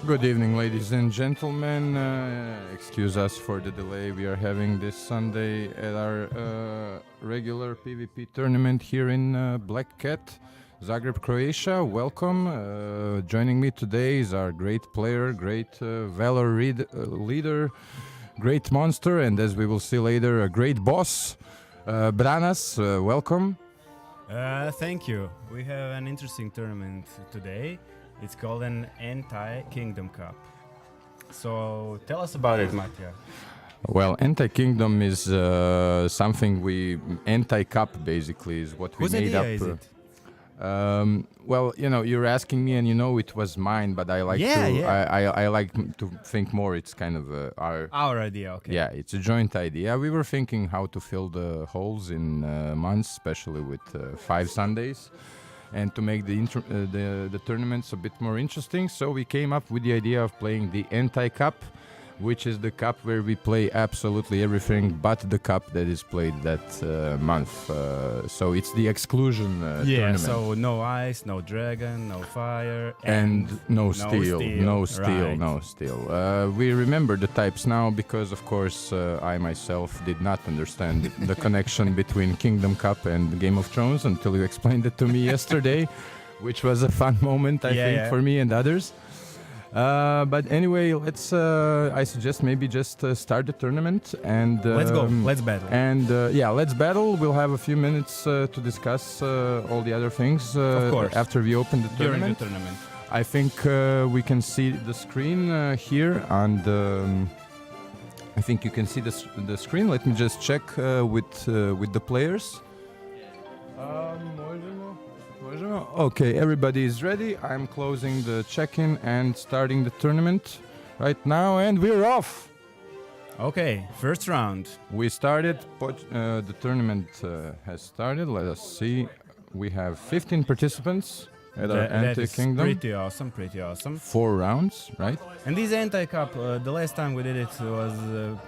Good evening, ladies and gentlemen. Excuse us for the delay. We are having this Sunday at our regular PvP tournament here in Black Cat, Zagreb, Croatia. Welcome. Joining me today is our great player, great Valor leader, great monster, and as we will see later, a great boss, Branas. Welcome. Thank you. We have an interesting tournament today. It's called an Anti-Kingdom Cup. So tell us about it, Matija. Well, anti-kingdom is something anti-cup basically is what we Whose made idea up. is it? Well, you're asking me, and it was mine, but I like I like to think more. It's kind of Our idea, okay. yeah, it's a joint idea. We were thinking how to fill the holes in months, especially with 5 Sundays. And to make the tournaments a bit more interesting, so we came up with the idea of playing the anti-cup, which is the cup where we play absolutely everything but the cup that is played that month. So it's the exclusion tournament. So no ice, no dragon, no fire, and no steel. Right. We remember the types now because, of course, I myself did not understand the connection between Kingdom Cup and Game of Thrones until you explained it to me yesterday, which was a fun moment, I think, for me and others. But anyway, let's. I suggest maybe just start the tournament and let's go. Let's battle. And let's battle. We'll have a few minutes to discuss all the other things. Of course. After we open the During tournament. the tournament. I think we can see the screen here, and I think you can see the screen. Let me just check with the players. Okay, everybody is ready. I'm closing the check-in and starting the tournament right now, and we're off. Okay, first round. We started. The tournament has started. Let us see. We have 15 participants at our anti-kingdom. Pretty awesome. 4 rounds, right? And this anti-cup, the last time we did it was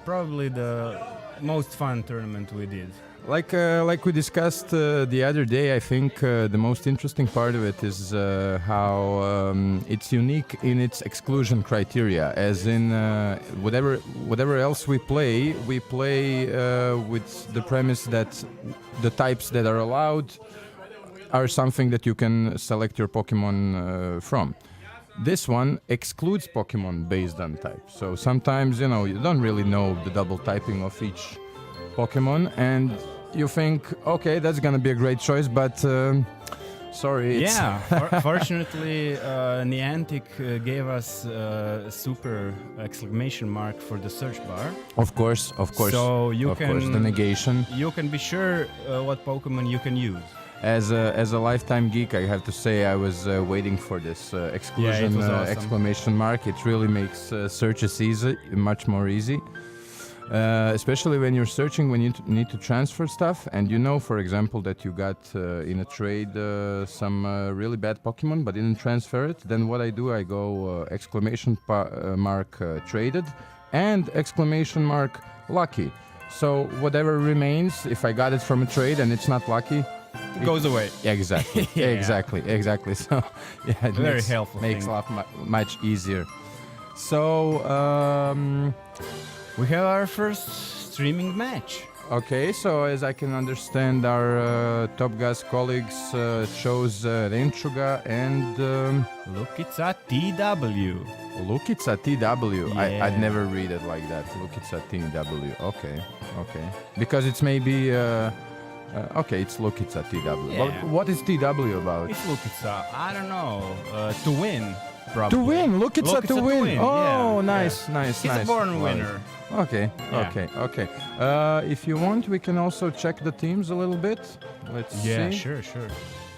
probably the most fun tournament we did. Like we discussed the other day, I think the most interesting part of it is how it's unique in its exclusion criteria. As in, whatever else we play with the premise that the types that are allowed are something that you can select your Pokemon from. This one excludes Pokemon based on type. So sometimes, you don't really know the double typing of each Pokemon, and you think, okay, that's gonna be a great choice, but sorry. Fortunately, Niantic gave us a super exclamation mark for the search bar. Of course. So the negation. You can be sure what Pokemon you can use. As a lifetime geek, I have to say I was waiting for this exclusion awesome. exclamation mark. It really makes searches much more easy. Especially when you're searching, when you need to transfer stuff, and for example, that you got in a trade some really bad Pokemon but didn't transfer it, then what I do, I go exclamation mark traded and exclamation mark lucky. So whatever remains, if I got it from a trade and it's not lucky, it goes away. Exactly. Exactly. So it very helpful. Makes life much easier. So. We have our first streaming match. Okay, so as I can understand, our Top Gas colleagues chose Renchuga and Lukica TW. Lukica TW. Yeah. I'd never read it like that. Lukica TW. Okay. Because it's maybe it's Lukica TW. Yeah. What is TW about? It's Lukica. I don't know. To win. Probably. To win, Lukica to win. Oh, yeah. nice. He's a born winner. Okay. If you want, we can also check the teams a little bit. Let's see. Yeah, sure.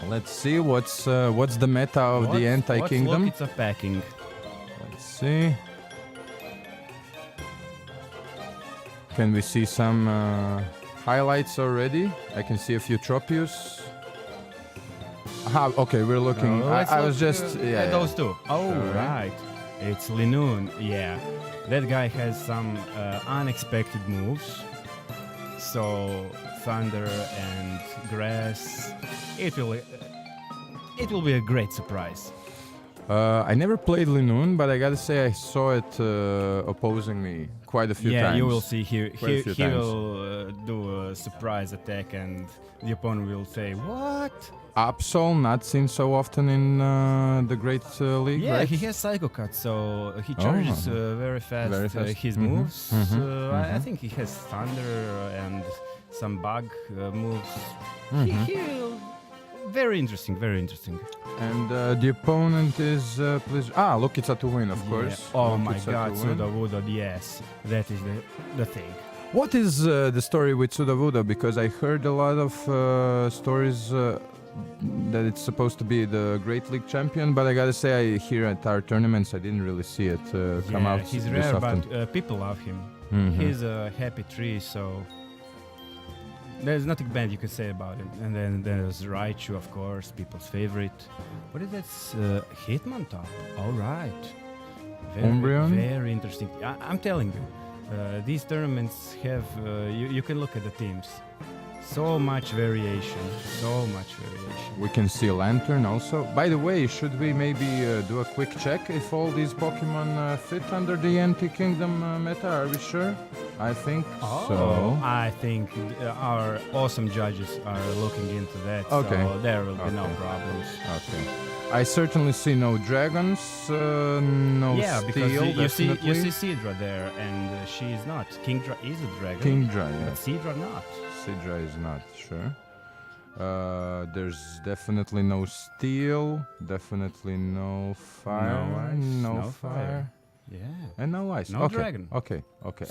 Let's see what's the meta of the anti-kingdom. What's Lukica packing? Let's see. Can we see some highlights already? I can see a few Tropius. Okay, we're looking. I was just at those two. Oh, right. It's Linoon. Yeah, that guy has some unexpected moves. So thunder and grass. It will be a great surprise. I never played Linoon, but I gotta say I saw it opposing me quite a few times. Yeah, you will see here. Quite a few He times. will do a surprise attack, and the opponent will say, "What?" Absol, not seen so often in the Great League, Yeah, right? he has Psycho Cut, so he charges very fast, Very fast. his Mhm, moves. mhm, I think he has Thunder and some bug moves. He very interesting, very interesting. And the opponent is please. Look, it's a to win, of course. Oh Look, my it's a God, to win. Suda yes, that is the thing. What is the story with Sudavuda? Because I heard a lot of stories that it's supposed to be the Great League champion, but I gotta say, here at our tournaments, I didn't really see it come out He's this rare, often. but people love him. Mhm. He's a happy tree, so there's nothing bad you could say about him. And then there's Raichu, of course, people's favorite. What is that? Hitmontop. All right. Umbreon? Very interesting. I'm telling you, these tournaments have. You can look at the teams. So much variation. So much variation. We can see Lantern also. By the way, should we maybe do a quick check if all these Pokemon fit under the Anti-Kingdom meta? Are we sure? I think so. I think our awesome judges are looking into that. Okay. So there will be no Okay. problems. Okay. I certainly see no dragons, no Yeah, because steel, you see definitely. Seadra there, and she is not. Kingdra is a dragon. Kingdra, yeah. But Seadra not. Sidra is not, sure. There's definitely no steel, definitely no fire, No ice, no fire. Yeah. and no ice. No okay. dragon. Okay,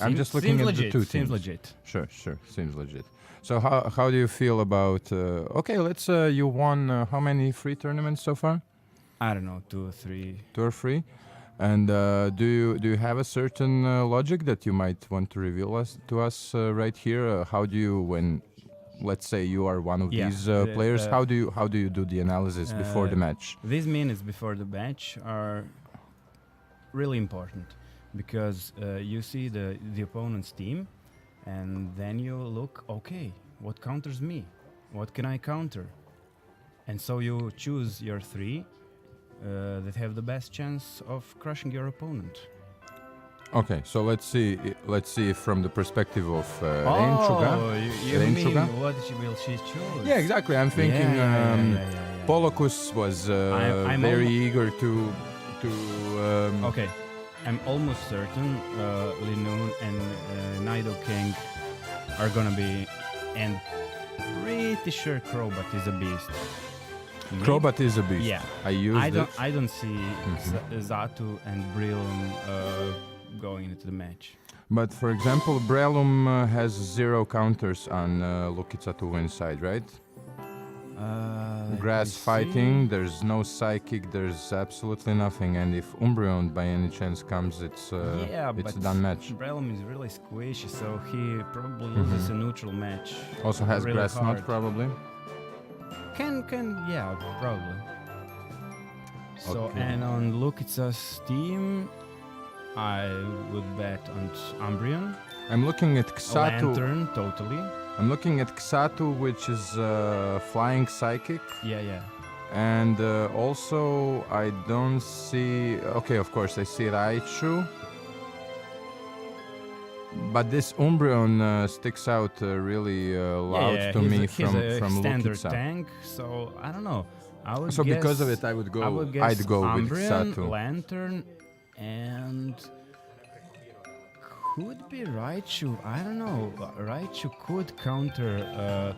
I'm just looking seems at legit, the two Seems teams. legit. Sure, seems legit. So how do you feel about? Okay, let's. You won how many free tournaments so far? I don't know, 2 or 3. 2 or 3. And do you have a certain logic that you might want to reveal to us right here? How do you, when, let's say you are one of Yeah, these players, how do you do the analysis before the match? These minutes before the match are really important because you see the opponent's team, and then you look, okay, what counters me? What can I counter? And so you choose your 3 that have the best chance of crushing your opponent. Okay, so let's see from the perspective of Reinchuga. You Reinchuga? mean what will she choose? Yeah, exactly. I'm thinking yeah. Polocus was I'm very almo- eager to Okay, I'm almost certain Linoon and Nidoking are gonna be, and pretty sure Crobat is a beast. Maybe- Crobat is a beast. Yeah. I used it. I don't see Zatu and Brillium going into the match. But for example, Breloom has 0 counters on Lukitsatu inside, right? Let Grass me see. fighting, there's no psychic, there's absolutely nothing. And if Umbreon by any chance comes, it's Yeah, it's but a done match. Breloom is really squishy, so he probably loses a neutral match. Also has really Grass hard. Knot probably. Yeah, probably. So, Okay. and on Lukitsa's team, I would bet on Umbreon. I'm looking at Xatu. Lantern, totally. I'm looking at Xatu, which is flying psychic. Yeah. And also, I don't see. Okay, of course, I see Raichu. But this Umbreon sticks out really loud yeah, to me he's from a standard Lukitsa. tank, so I don't know. I would So guess, because of it, I would go. would guess I'd go with Umbreon, Xatu. Lantern, and could be Raichu. I don't know. Raichu could counter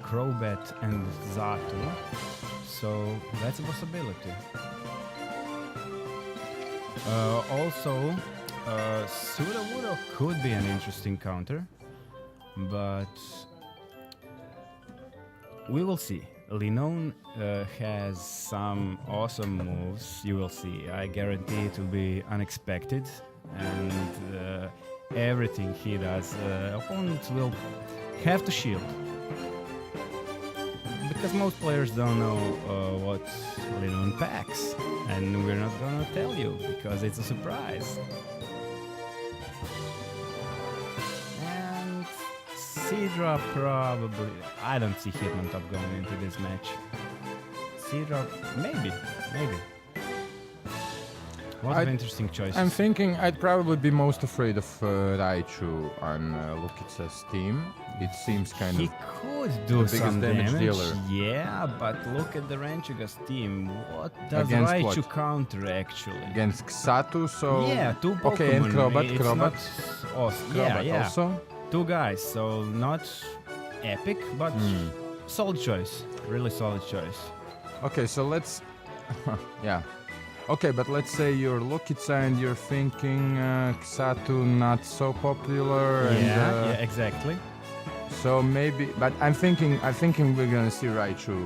Crobat and Zatu, so that's a possibility. Also, Sudowoodo could be an interesting counter, but we will see. Linoon has some awesome moves. You will see. I guarantee it will be unexpected, and everything he does, opponents will have to shield. Because most players don't know what Linoon packs, and we're not gonna tell you because it's a surprise. And Seadra probably. I don't see Hitmontop going into this match. Seadra, maybe. Lot of interesting choices. I'm thinking I'd probably be most afraid of Raichu on Lukitsa's team. It seems kind he of could do the biggest some damage damage. dealer. Yeah, but look at the Ranchuga's team. What does Against Raichu what? counter actually? against Xatu, so Yeah, two Pokemon. okay, and Crobat, It's Crobat, not awesome. Yeah, Crobat yeah. also. Two guys, so not epic, but solid choice. Really solid choice. Okay, so let's yeah. Okay, but let's say you're Lukitsa and you're thinking Xatu not so popular. And, Yeah, exactly. So maybe, but I'm thinking we're gonna see Raichu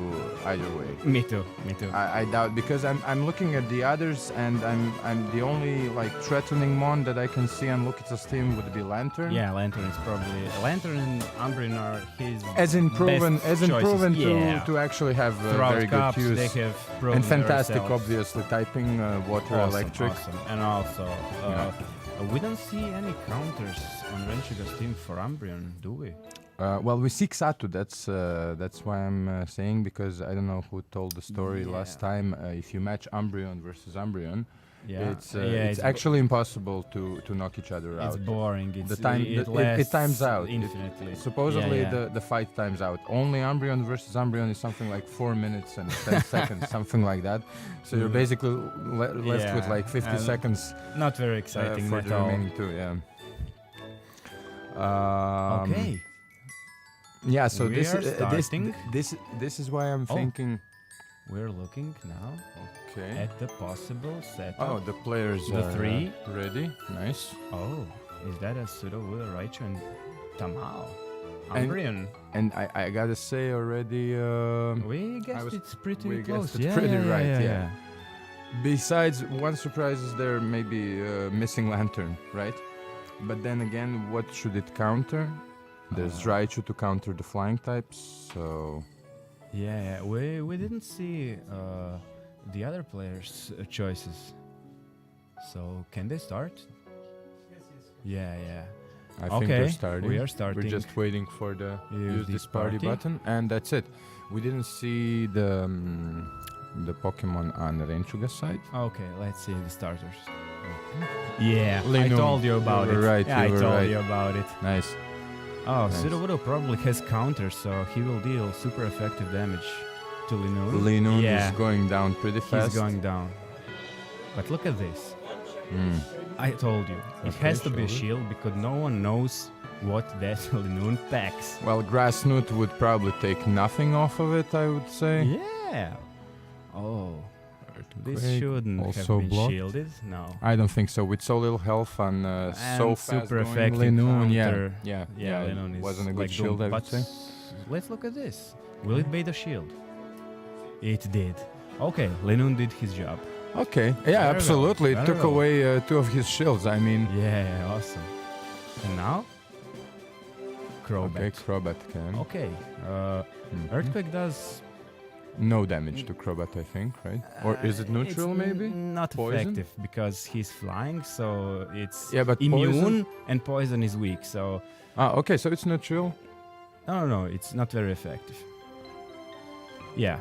either way. Me too. I doubt, because I'm looking at the others and I'm the only like threatening mon that I can see on Lukitsa's team would be Lantern. Yeah, Lantern is probably Lantern and Umbreon are his As in proven, best choices. Yeah. to actually have Throughout very cups, good they use. have proven And fantastic, themselves. obviously, typing, water, electric. Awesome. And also, we don't see any counters on Ranchuga's team for Umbreon, do we? Well, we see Xatu, that's why I'm saying, because I don't know who told the story last time. If you match Umbreon versus Umbreon, Yeah, it's actually impossible to knock each other it's out. boring. It's, The time it, it times out. infinitely. Supposedly Yeah, yeah. the fight times out. Only Umbreon versus Umbreon is something like 4 minutes and 10 seconds, something like that. So you're basically left with like 50 and seconds Not very exciting for at the all. remaining two. Yeah. Okay. Yeah. So We this are is starting. this is why I'm Oh. thinking. We're looking now Okay. at the possible setup. Oh, the players The are three. ready. Nice. Oh, is that a pseudo with a Raichu and Tamao? And- Umbreon. And I gotta say already. We guessed was- it's pretty we close. guessed it pretty right, yeah. Besides, one surprise is there may be missing Lantern, right? But then again, what should it counter? There's Raichu to counter the flying types, so Yeah, we didn't see the other players' choices. So can they start? Yeah. I think Okay, they're starting. we are starting. We're just waiting for the use this party party. button, and that's it. We didn't see the Pokemon on the Ranchuga side. Okay, let's see the starters. Yeah, I Linoon. told you about You were it. right, Yeah, you I were told right. you about it. Nice. Oh, Nice. Sudowoodo probably has counters, so he will deal super effective damage to Linoon. Linoon Yeah. is going down pretty fast. He's going down. But look at this. Mm. I told you. It Okay, has to be a sure. shield because no one knows what that Linoon packs. Well, Grassnoot would probably take nothing off of it, I would say. Yeah. Oh, this Earthquake, shouldn't have also been blocked. shielded. No. I don't think so. With so little health on so And fast super going effective Linoon, counter. yeah, Linoon is wasn't a good like shield, doom, I would but say. let's look at this. Will it bait a shield? It did. Okay, Linoon did his job. Okay, yeah, Very well, absolutely. It very took well. away two of his shields. I mean, Yeah, awesome. And now? Crobat. okay, Crobat can. Okay. Mhm. Earthquake does... No damage to Crobat, I think, right? Or is it neutral, it's maybe? Not Poison? effective because he's flying, so it's Yeah, but immune poison? and poison is weak. So Okay, so it's neutral. no, it's not very effective. Yeah.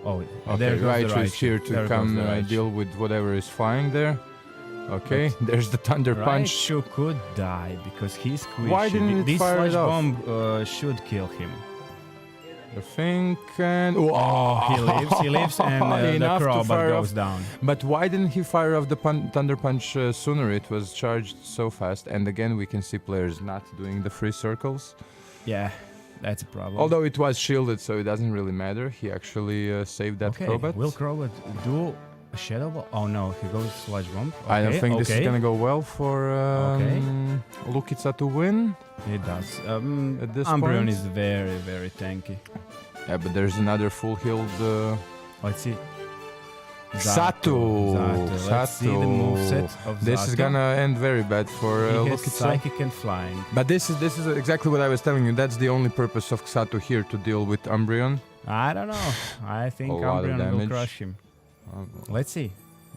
Oh, Okay, there goes Raichu the is here to There come goes the Raichu. deal with whatever is flying there. Okay, there's the Thunder Punch. Raichu could die because he's squishy. Why didn't it this fire flash it off? bomb should kill him. I think, and He lives, and the Enough to Crobat fire goes off. down. But why didn't he fire off the Thunder Punch sooner? It was charged so fast, and again we can see players not doing the free circles. Yeah, that's a problem. Although it was shielded, so it doesn't really matter. He actually saved that okay, Crobat. will Crobat do a Shadow Ball? Oh no, he goes Sludge Bomb. I don't Okay, think this is okay. gonna go well for Lukitsa to win. It does. At this Umbreon point? is very, very tanky. Yeah, but there's another full healed Let's see. Xatu. Let's see the moveset of This is Xatu. gonna end very bad for He has Lukitsa. Psychic and Flying. But this is exactly what I was telling you. That's the only purpose of Xatu here, to deal with Umbreon. I don't know. I think A lot of Umbreon will damage. crush him. Let's see.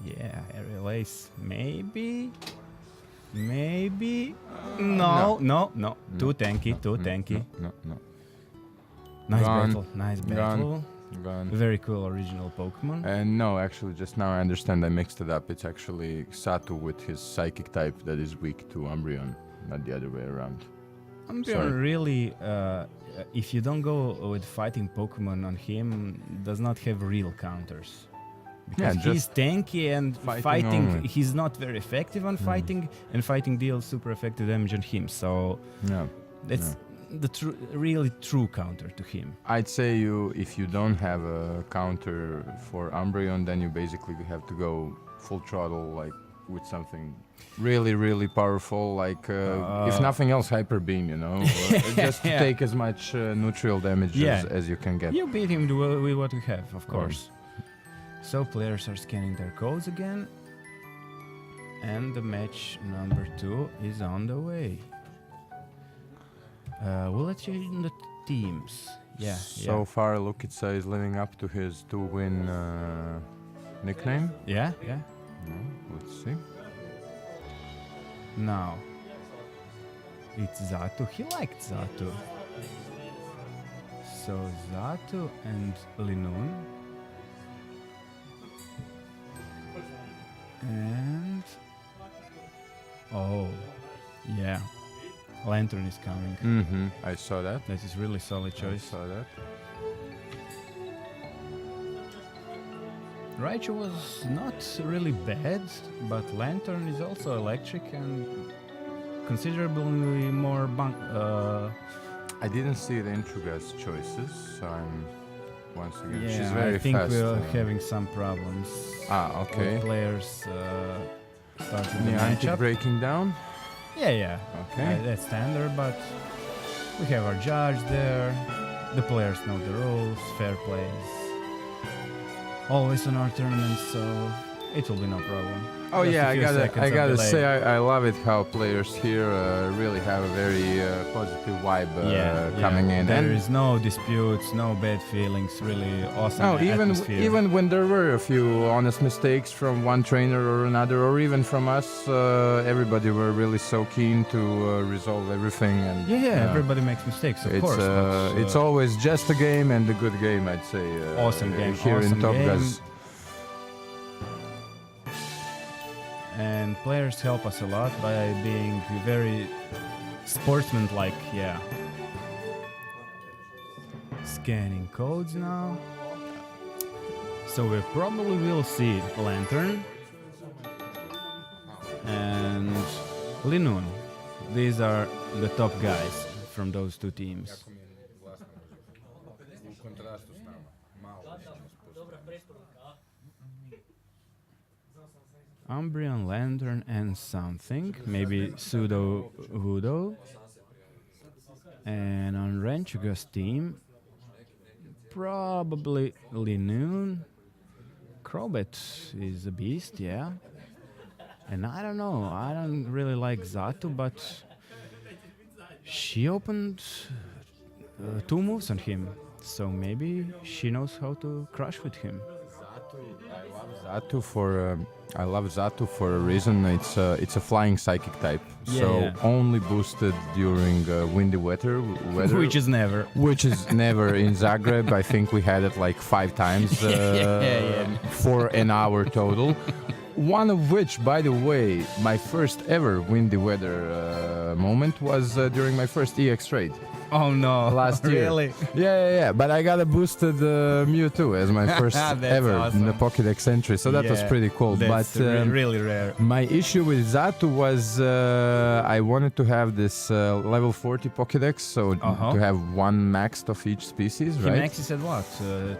Yeah, Aerial Ace. Maybe. No. Too tanky, too tanky. No. Nice Gone. battle. Nice battle. Go on. Very cool original Pokemon. And no, actually, just now I understand I mixed it up. It's actually Xatu with his psychic type that is weak to Umbreon, not the other way around. Umbreon Sorry. really, if you don't go with fighting Pokemon on him, does not have real counters. Because Yeah, he's just tanky and fighting fighting, only. he's not very effective on fighting, and fighting deals super effective damage on him. So Yeah. that's the really true counter to him. I'd say if you don't have a counter for Umbreon, then you basically have to go full throttle, like with something really, really powerful, like if nothing else, Hyper Beam, just to Yeah. take as much neutral damage Yeah. as you can get. You beat him with what you have, of course. So players are scanning their codes again, and the match number 2 is on the way. Will it change the teams? Yeah. So far, Lukica is living up to his 2-win nickname. Yeah. Let's see. Now it's Xatu. He liked Xatu. So Xatu and Linoon. And yeah, Lantern is coming. Mm-hmm. I saw that. That is really solid I choice. saw that. Raichu was not really bad, but Lantern is also electric and considerably more I didn't see the Intruga's choices, so I'm once again. yeah, She's very I think fast. we're having some problems. Okay. With players starting the Niantic matchup. breaking down. Yeah. Okay. That's standard, but we have our judge there. The players know the rules. Fair play is always on our tournament, so it will be no problem. Oh Just yeah, a I few gotta seconds of delay. say I love it how players here really have a very positive vibe coming in. There And is no disputes, no bad feelings. Really awesome atmosphere. even when there were a few honest mistakes from one trainer or another, or even from us, everybody were really so keen to resolve everything. And everybody makes mistakes, of it's course. but, it's always just a game and a good game, I'd say. Awesome game, here awesome in Top game. Gas. And players help us a lot by being very sportsman-like, yeah. Scanning codes now. So we probably will see Lantern and Linoon. These are the top guys from those two teams. Umbreon, Lantern, and something. Maybe Pseudo Voodoo. And on Ranchuga's team, probably Linoon. Crobat is a beast, yeah. And I don't know, I don't really like Xatu, but she opened 2 moves on him. So maybe she knows how to crush with him. I love Xatu for a reason. It's a flying psychic type, Yeah. only boosted during windy weather, Which is never. which is never in Zagreb. I think we had it like 5 times for an hour total. One of which, by the way, my first ever windy weather moment was during my first EX trade. Oh no! Last year. Really? Yeah. But I got a boosted Mewtwo as my first That's ever in the awesome. Pokédex entry, so that was Yeah, pretty cool. That's But really rare. my issue with Xatu was I wanted to have this level 40 Pokédex, so to have one maxed of each species, He right? maxes at what?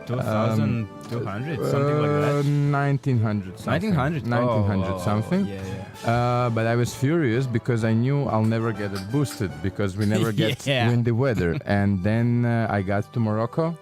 2,200? Something like that? 1900 something. 1900? 1900 Oh, something. Yeah. But I was furious because I knew I'll never get it boosted because we never get Yeah. windy weather. And then I got to Morocco,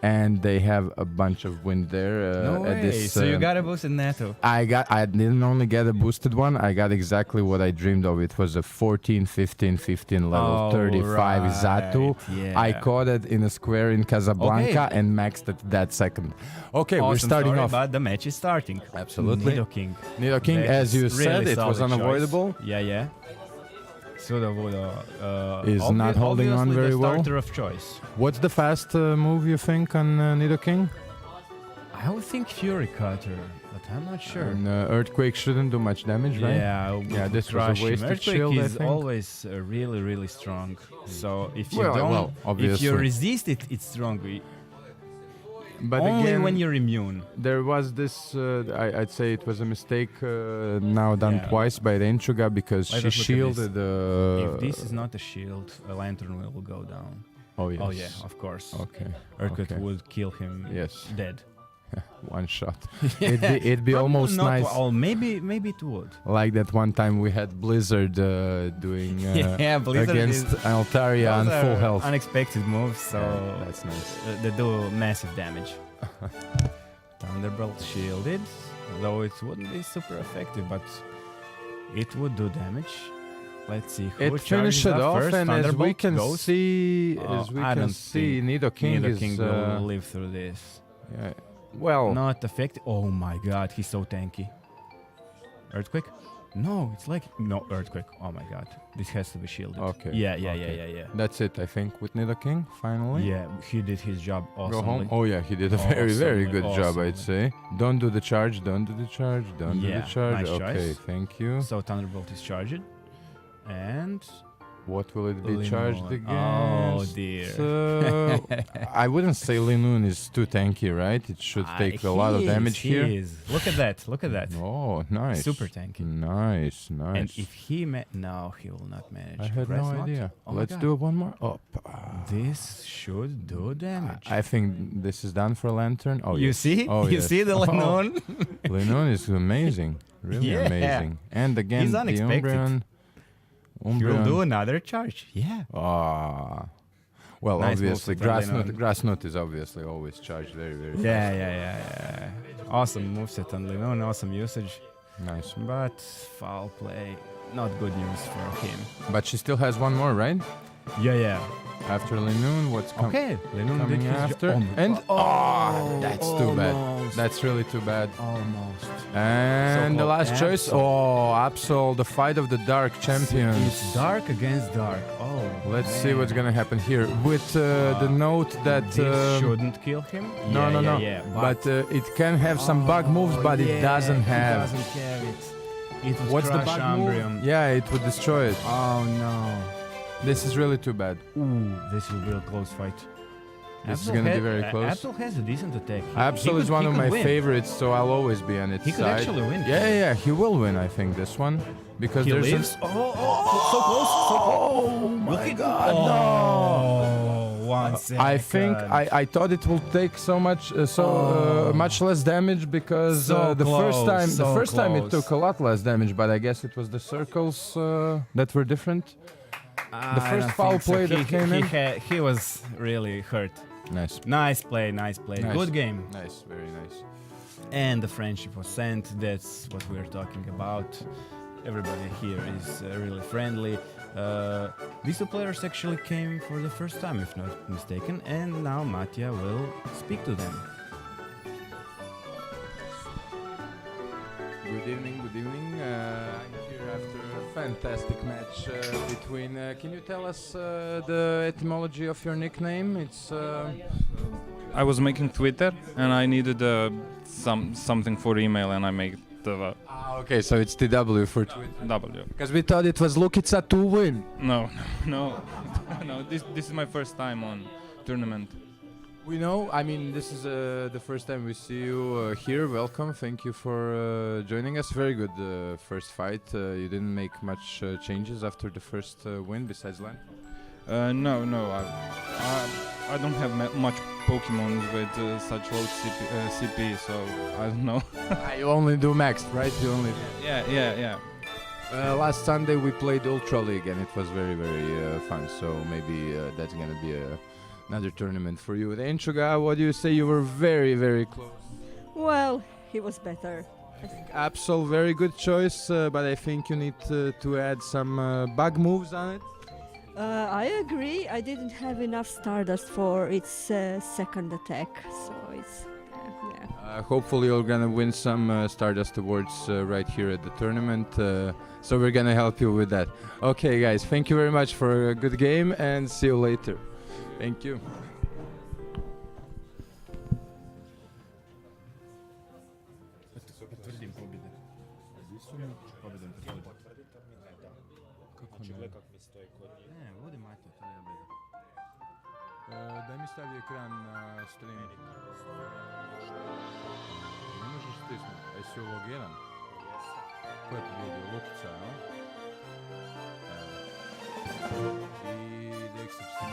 and they have a bunch of wind there. No at way. this, So you got a boost in Neto. I didn't only get a boosted one, I got exactly what I dreamed of. It was a 14, 15, 15 level 35 Xatu. Yeah. I caught it in a square in Casablanca Okay. and maxed it that second. Okay, we're Awesome starting story, off. but the match is starting. Absolutely. Nidoking. Nidoking, That as is you said, really it was solid unavoidable. choice. Yeah. Sudowoodo Is not holding on very the well. starter of choice. What's the fast move you think on Nidoking? I would think Fury Cutter, but I'm not sure. And, Earthquake shouldn't do much damage, right? Yeah, this was a crush him. wasted Earthquake shield, I is think. always really, really strong. So if you Well, if obviously. you resist it, it's strong. But Only again, when you're immune. there was this, I'd say it was a mistake now done Yeah. twice by the Enchuga because Let she us look at shielded If this is not a shield, a lantern will go down. Oh, yes. Oh yeah, of course. Okay. Earthquake okay. would kill him Yes. dead. One shot. It'd be almost Not nice. Well, maybe it would. Like that one time we had Blizzard doing Yeah, Blizzard against is- Altaria on Those full are health. Unexpected moves, so Yeah, that's nice. they do massive damage. Thunderbolt shielded, though it wouldn't be super effective, but it would do damage. Let's see who It charges finished it up off, first. and as we Thunderbolt can goes. see, Oh, I don't think Nidoking Nido is King will live through this. yeah, well, Not effective. Oh my god, he's so tanky. Earthquake? No, it's like no Earthquake. Oh my god, this has to be shielded. Okay, Yeah. okay. That's it, I think, with Nidoking finally. Yeah, he did his job awesomely. Go home. Oh yeah, he did a very, very Awesomely, good job, I'd awesomely. say. Don't do the charge. Don't do the charge. Don't do Yeah, the charge. nice Okay, choice. thank you. So Thunderbolt is charged, and What will it be Linoon. charged Oh against? dear. I wouldn't say Linoon is too tanky, right? It should take a lot of damage he here. Is. Look at that! Look at that! Oh, nice. Super tanky. Nice, nice. And if he no, he will not manage. I had Press no not. idea. Oh my Let's God. do one more. Oh, This should do damage. I think this is done for Lantern. Oh, you yes. see? Oh, You yes. see the Oh, Linoon? Linoon is amazing. Really Yeah. amazing. And again, He's the unexpected. Umbreon. He'll do another charge. Yeah. Ah. Well, Nice obviously, move from Linoon. Grassnut is obviously always charged very, very Yeah. Awesome moveset on Linoon, awesome usage. fast. Nice. But foul play, not good news for him. But she still has one more, right? Yeah. After Linoon, what's Okay, Linoon coming did his after? job. And that's too bad. Almost. That's really too bad. Almost. And the So-called last choice, Absol. Absol, the fight of the dark champions. It's dark against dark. Oh. Let's see what's man. gonna happen here with the note that This shouldn't kill him. no. Yeah, But it can have some bug moves, but it doesn't have. It doesn't have it. It would What's the crush bug move? Umbreon. Yeah, it would destroy it. Oh no. This is really too bad. Ooh, this will be a close fight. This is gonna be very close. Absol has a decent attack. Absol is one of my win. favorites, so I'll always be on its He could side. actually win. Yeah, he will win. I think this one because He there's lives. So close. Oh my God! Oh, 1 second. I think I thought it will take so much much less damage because So the first close, time so it close. took a lot less damage, but I guess it was the circles that were different. The I first don't foul think so. play that came in. He was really hurt. Nice, Nice play. Nice. Good game. nice, very nice. And the friendship was sent. That's what we're talking about. Everybody here is really friendly. These two players actually came for the first time, if not mistaken, and now Mattia will speak to them. Good evening, good evening. I'm here after a fantastic match between. Can you tell us the etymology of your nickname? It's. I was making Twitter and I needed something for email and I made the Okay, so it's TW for Twitter. W. Because we thought it was Lukica to win. No. This is my first time on tournament. We know. I mean, this is the first time we see you here. Welcome. Thank you for joining us. Very good first fight. You didn't make much changes after the first win besides land. No. I don't have much Pokemon with such low CP, so I don't know. You only do maxed, right? You only. Yeah. Last Sunday we played Ultra League and it was very, very fun. So maybe that's gonna be another tournament for you. The Enchuga, what do you say? You were very, very close. Well, he was better. Absol, very good choice, but I think you need to add some bug moves on it. I agree. I didn't have enough Stardust for its second attack, so it's yeah. Hopefully you're gonna win some Stardust Awards right here at the tournament. So we're gonna help you with that. Okay, guys, thank you very much for a good game and see you later. Thank you. Daj mi stavi ekran na stream. Ne možeš stisnuti. A jesi logiran? Ko je pobjedio? Lukica, no? I Deksić se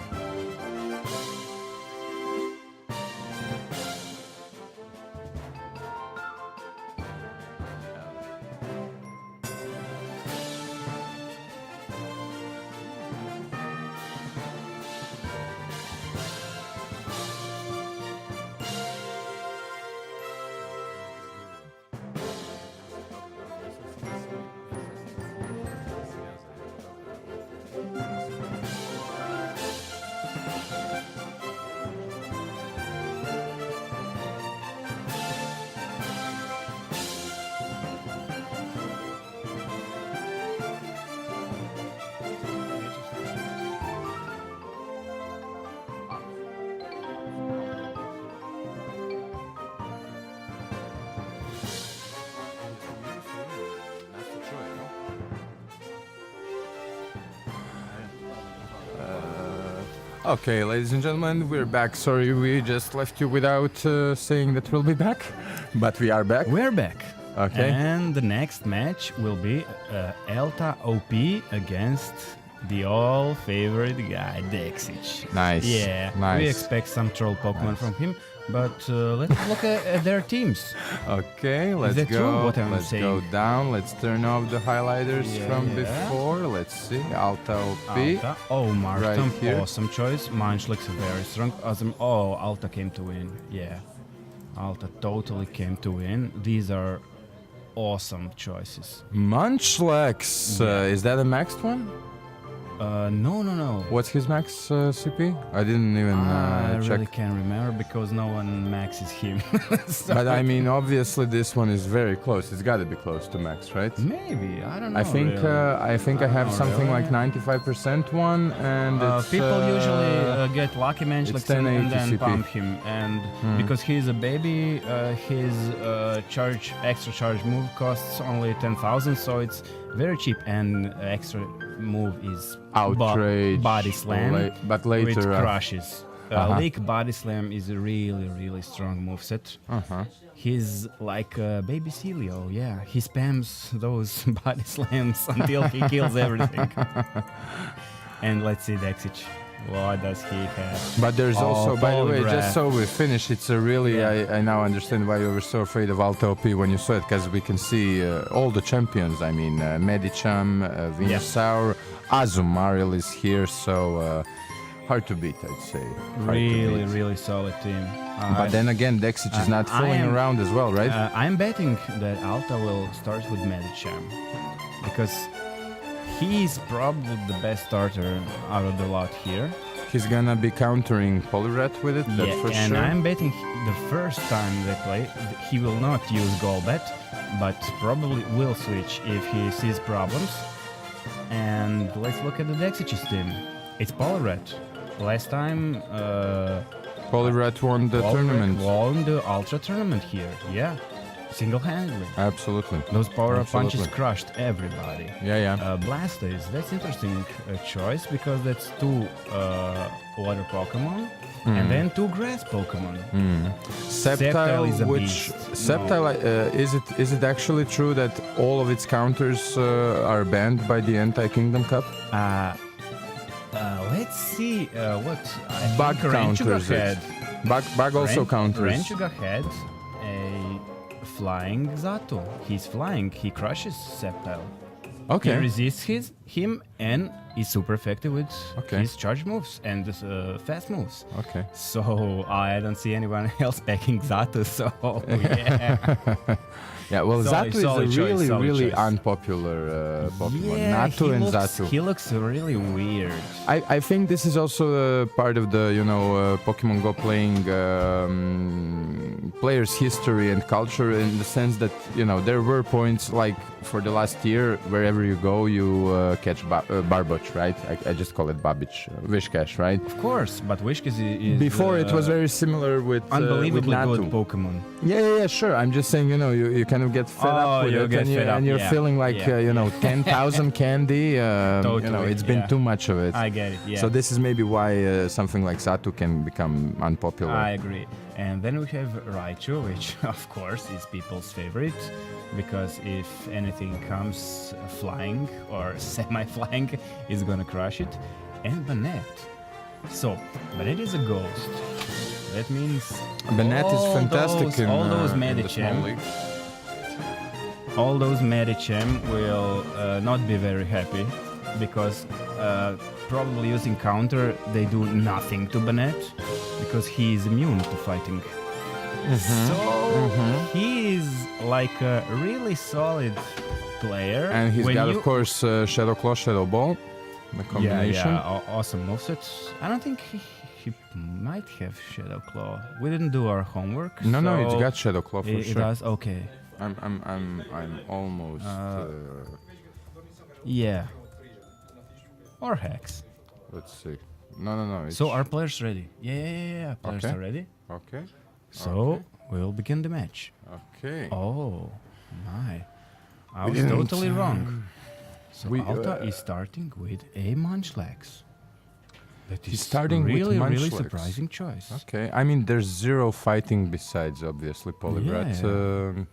Okay, ladies and gentlemen, we're back. Sorry, we just left you without saying that we'll be back, but we are back. We're back. Okay. And the next match will be Elta OP against the all favorite guy, Deksić. Nice. Yeah, Nice. we expect some troll Pokemon from him, but let's look at their teams. Okay, let's that go. true, what I'm let's saying? go down. Let's turn off the highlighters from Yeah. before. Let's see. Alta OP. Alta. Oh, Martin, Right here. awesome choice. Munchlax very strong. Awesome. Oh, Alta came to win. Yeah, Alta totally came to win. These are awesome choices. Munchlax. Is that a maxed one? No. What's his max CP? I didn't even I check. really can't remember because no one maxes him. But I mean, obviously, this one is very close. It's got to be close to max, right? Maybe, I don't know. I think really. I have know, something really. like 95% one, and it's, people usually get lucky Munchlax and 1080 then CP. pump him, and because he's a baby, his extra charge move costs only 10,000, so it's very cheap, and extra move is outrage body slam, but later with crushes. Leak body slam is a really strong moveset. He's like baby Celio, yeah. He spams those body slams until he kills everything. And let's see Deksić. What does he have? But there's also, by the way, polygraph. just so we finish, it's a really, Yeah. I now understand why you were so afraid of Alta OP when you saw it, because we can see all the champions. I mean, Medicham, Venusaur, Azumarill is here, so hard to beat, I'd say. Hard to beat. Really solid team. But then again, Deksić is not I fooling am- around as well, right? I'm betting that Alta will start with Medicham because he's probably the best starter out of the lot here. He's gonna be countering Poliwrath with it, that's for and sure. I'm betting the first time they play, he will not use Golbat, but probably will switch if he sees problems. And let's look at the Dexić's team. It's Poliwrath. Last time, Poliwrath won the tournament. won the Ultra tournament here. Yeah, single-handedly. Absolutely. Those power-up punches Absolutely. crushed everybody. Yeah. Blastoise, that's interesting choice because that's two water Pokemon and then two grass Pokemon. Sceptile is a which beast. Sceptile is it actually true that all of its counters are banned by the Anti-Kingdom Cup? Let's see what I Bug think counters Renchuga it. had. Bug also counters. Renchuga had a flying Zato. He's flying. He crushes Sceptile. He Okay. resists him and is super effective with Okay. his charge moves and fast moves. Okay. So I don't see anyone else backing Zato. So yeah, Yeah, well, Solid- Zatu solid is choice, a solid really choice. unpopular Pokemon. yeah. Natu and Zatu. He looks really weird. I think this is also part of the Pokemon Go playing players' history and culture in the sense that there were points like for the last year, wherever you go, you catch Barboch, right? I just call it Babic, Wishcash, right? Of course, but Wishkas is Before it was very similar with unbelievably with good Natu. Pokemon. Yeah, sure. I'm just saying, you kind of get fed up with it, and you're feeling like 10,000 candy. Totally, it's been too much of it. I get it. Yeah. So this is maybe why something like Satu can become unpopular. I agree. And then we have Raichu, which of course is people's favorite, because if anything comes flying or semi-flying, it's gonna crush it. And Banette. So, Banette is a ghost. That means Banette is fantastic in all those in the small Medicham. league. All those Medicham will not be very happy, because probably using counter they do nothing to Banette, because he is immune to fighting. So he is like a really solid player. And he's When got, you- of course, Shadow Claw, Shadow Ball, the combination. Awesome moveset. I don't think he might have Shadow Claw. We didn't do our homework. No, so it's got Shadow Claw for it sure. does. Okay. I'm almost. Yeah. Or Hex. Let's see. No. So are players ready? Yeah. Players Okay. are ready. Okay. So we'll begin the match. Okay. Oh my! I We was didn't, totally wrong. So we, Alta is starting with a Munchlax. That He's is starting with really Munchlax. surprising choice. Okay. I mean, there's zero fighting besides obviously Poliwrath on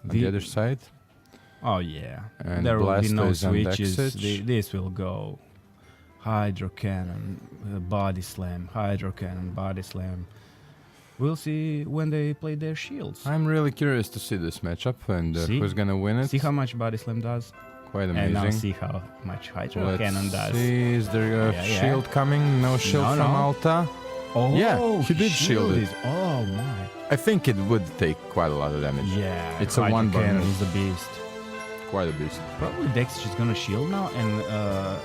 the other side. Oh yeah, And there will be no Blastoise and switches. Dexage. This will go Hydro Cannon, Body Slam, Hydro Cannon, Body Slam. We'll see when they play their shields. I'm really curious to see this matchup and See? who's gonna win it. See how much Body Slam does, Quite and now amazing. see how much Hydro Let's Cannon does. see. Is there a Yeah. shield coming? No shield No, from no. Alta. Oh, Yeah, he did shield it. Oh my! I think it would take quite a lot of damage. Yeah, It's a Hydro one Cannon burner. is a beast. Quite a beast. Probably Dex is gonna shield now, and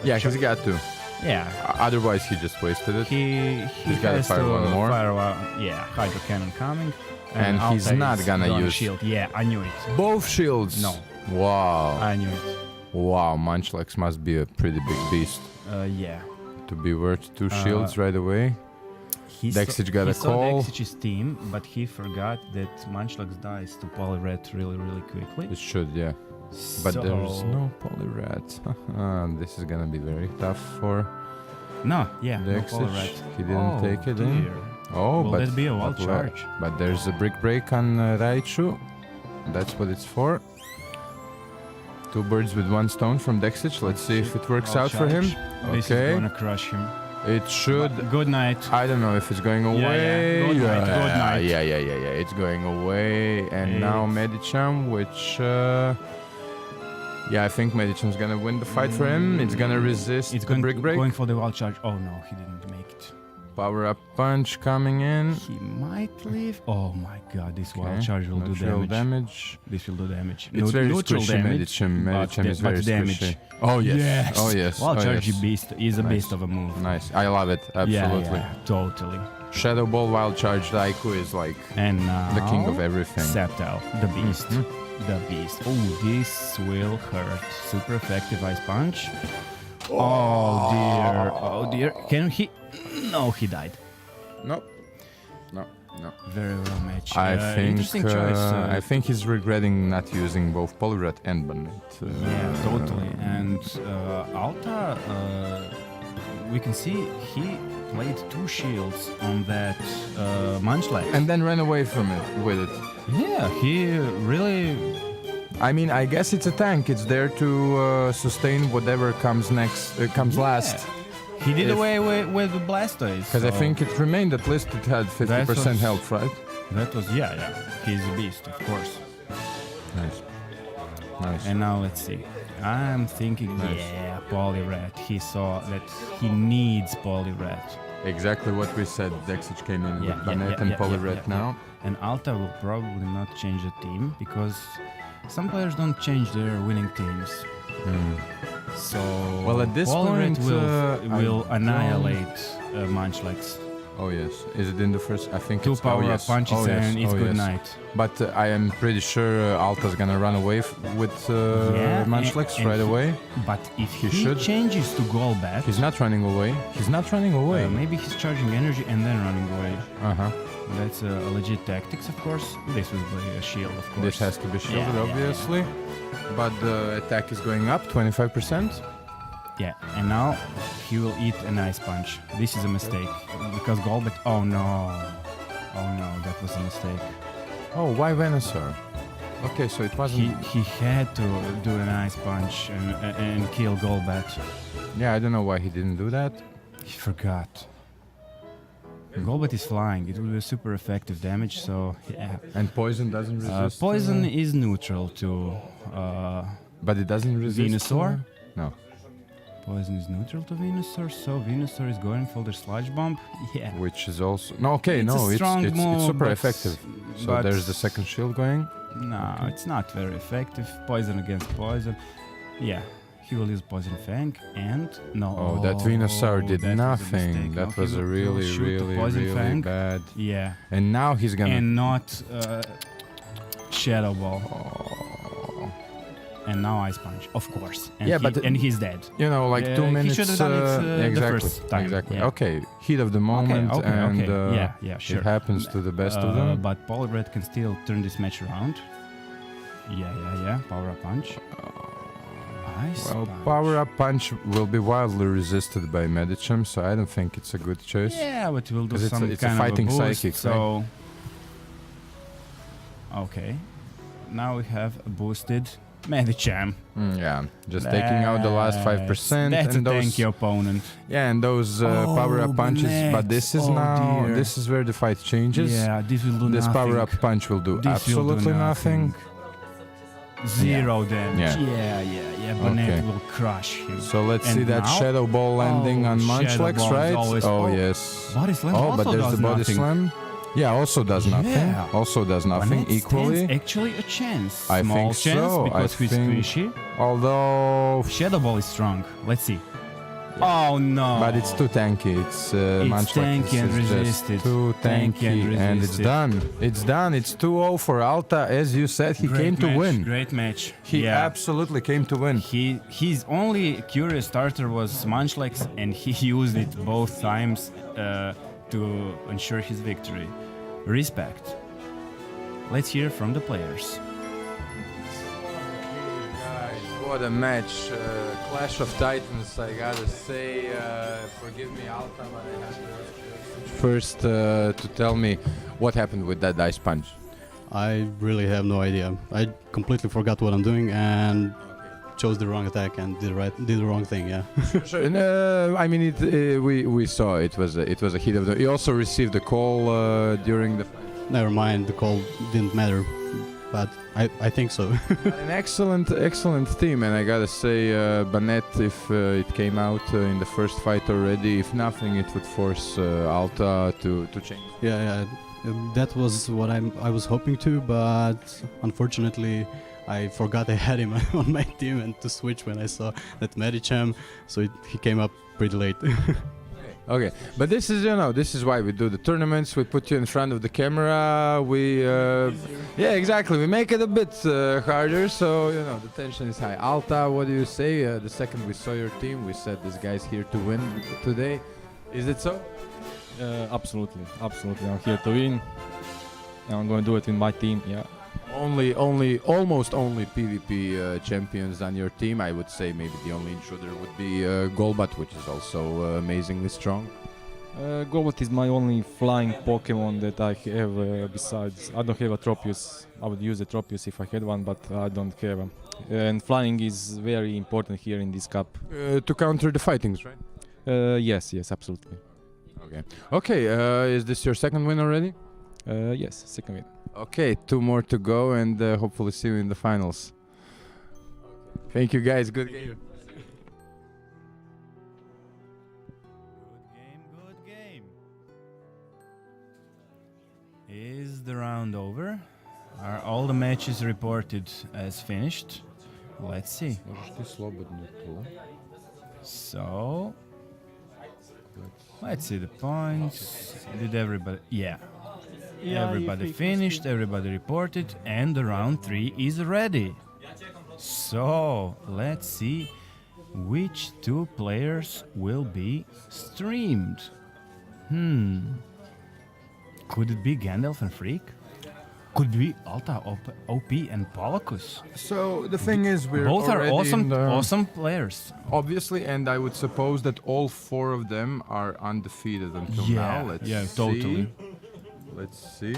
Yeah, because he got to. yeah, Otherwise, he just wasted it. he gotta has fire to one more. fire one. Yeah, Hydro Cannon coming, And he's Alta not is gonna use- shield. Yeah, I knew it. Both shields. No. Wow. I knew it. Wow. Munchlax must be a pretty big beast Yeah. to be worth two shields right away. Dexage got he a saw call. Dexage's team, but he forgot that Munchlax dies to Poliwrath really, really quickly. It should, yeah. But So- there's no Poliwrath. This is gonna be very tough for No, yeah, no Dexage. Poliwrath. He didn't take it in. dear. Oh, Will but that be a wild but charge? But there's a brick break on Raichu. That's what it's for. Two birds with one stone from Dexage. Let's see if it works Wild out for him. charge. This Okay. is gonna crush him. It should. Good night. I don't know if it's going yeah. away. Good night, good night. Yeah. It's going away. And now Medicham, which. Yeah, I think Medicham's gonna win the fight for him. It's gonna resist It's the brick break. going for the wild charge. Oh no, he didn't make it. Power up punch coming in. He might leave. Oh my god, this wild Okay, charge will do neutral damage. This will do damage. It's very neutral squishy, damage. Medicham. Medicham is but very damage. squishy. Oh yes. Oh yes. Wild oh, charge yes. beast is a Nice. beast of a move. Nice. I love it. Absolutely. Yeah, totally. Shadow Ball Wild Charge Raikou is like And now the king of everything. Sceptile, the beast. Mhm. The beast. Oh, this will hurt. Super effective ice punch. Oh dear. Oh dear. Can he? No, he died. No. Very well match. I think Interesting choice. I think he's regretting not using both Poliwrath and Banette. Yeah, totally. And Alta, we can see he played two shields on that Munchlax. And then ran away from it with it. yeah, he really. I mean, I guess it's a tank. It's there to sustain whatever comes next, comes last. He did If- away with the Blastoise. Because I so think it remained at least it had 50% was- health, right? that was yeah. He's a beast, of course. Nice. Nice. And now let's see. I'm thinking, Nice. yeah, Poliwrath. He saw that he needs Poliwrath. Exactly what we said. Dexage came in Yeah, with Banette and Poliwrath now. And Alta will probably not change the team because some players don't change their winning teams. So Well, at this Poliwrath point, I will don't- annihilate Munchlax. Oh yes. Is it in the first? I think Two it's power-up yes. punches Oh, yes. and it's Oh, good yes. night. But I am pretty sure Alta's gonna run away with Munchlax right away. But if He he should. changes to Golbat, He's not running away. He's not running away. maybe he's charging energy and then running away. Uh-huh. That's a legit tactics, of course. This will be a shield, of course. This has to be shielded, Yeah, yeah, obviously. But the attack is going up 25%. Yeah, and now he will eat an ice punch. This is a mistake because Golbat. Oh no! Oh no, that was a mistake. Oh, why Venusaur? Okay, so it wasn't. He had to do an ice punch and kill Golbat. Yeah, I don't know why he didn't do that. He forgot. Golbat is flying. It will be super effective damage. So yeah. And poison doesn't resist. Poison is neutral to But it doesn't resist. Venusaur? No. Poison is neutral to Venusaur, so Venusaur is going for the sludge bomb. Yeah. Which is also no. Okay, It's a no, strong it's move, super but- effective. So but- there's the second shield going. No, it's not very effective. Poison against poison. Yeah, he will use Poison Fang and no. Oh, that Venusaur did that was a nothing. mistake. That No, he was a will really, shoot the really, Poison really Fang. bad. Yeah, And now he's gonna. and not Shadow Ball. Oh. And now Ice Punch, of course. And Yeah, he- but and he's dead. You know, like 2 he minutes. should have done it, the exactly. first time, Exactly. yeah. Okay. Heat of the moment, and yeah, sure. it happens to the best of them. But Polar Red can still turn this match around. Yeah. Power Up Punch. Ice Well, Punch. power up punch will be wildly resisted by Medicham, so I don't think it's a good choice. Yeah, but we'll do 'Cause it's some a kind fighting of a boost, psychic, so okay. Now we have a boosted Medicham. Yeah, just taking out the last 5%. That's and a those, tanky opponent. yeah, and those Oh, power up punches. But this is oh now, dear. this is where the fight changes. Yeah, this will do This nothing. power up punch will do This will do absolutely nothing. Zero damage. Yeah. Yeah. Banette Okay. will crush him. So let's And see that now? shadow ball landing Oh, on Shadow Munchlax, Ball is right? always- Oh, oh, yes. Body slam Oh, also but there's does the body nothing. slam. Yeah, also does nothing. Yeah. Also does nothing Banette equally. stands actually a chance. I Small think chance so. because I he's think- squishy. Although, Shadow Ball is strong. Let's see. Oh no! but it's too tanky. It's Munchlax tanky and is just resisted. too Tanky tanky, and and it's resisted. done. It's done. It's 2-0 for Alta. As you said, he Great came to match, win. Great match. He yeah. absolutely came to win. His only curious starter was Munchlax, and he used it both times to ensure his victory. Respect. Let's hear from the players. Guys, what a match. Clash of Titans, I gotta say. Forgive me, Alta, but I have to first to tell me what happened with that ice punch. I really have no idea. I completely forgot what I'm doing and chose the wrong attack and did the wrong thing. Yeah. Sure. I mean, we saw it was a hit of the. He also received a call during the. Never mind. The call didn't matter, but I think so. An excellent team, and I gotta say, Banette, if it came out in the first fight already, if nothing, it would force Alta to change. yeah. That was what I was hoping to, but unfortunately, I forgot I had him on my team and to switch when I saw that Medicham, so he came up pretty late. Okay, but this is why we do the tournaments. We put you in front of the camera. Yeah, exactly. We make it a bit harder, so the tension is high. Alta, what do you say? The second we saw your team, we said this guy's here to win today. Is it so? Absolutely. I'm here to win. And I'm going to do it with my team. Yeah. Almost only PvP champions on your team. I would say maybe the only intruder would be Golbat, which is also amazingly strong. Golbat is my only flying Pokemon that I have besides. I don't have a Tropius. I would use a Tropius if I had one, but I don't have one. And flying is very important here in this cup. To counter the fightings, right? Yes, absolutely. Okay, is this your second win already? Yes, second win. Okay, 2 more to go, and hopefully see you in the finals. Thank you, guys. Good game. Good game. Is the round over? Are all the matches reported as finished? Let's see. So, Let's see the points. Did everybody? Yeah. Yeah, Everybody Freak was finished, good. everybody reported, and the round 3 is ready. So, let's see which two players will be streamed. Could it be Gandalf and Freak? Could be Alta OP and Polacus? So the thing is, we're Both are already in awesome players. obviously, and I would suppose that all 4 of them are undefeated until now. Let's see. totally. Let's see.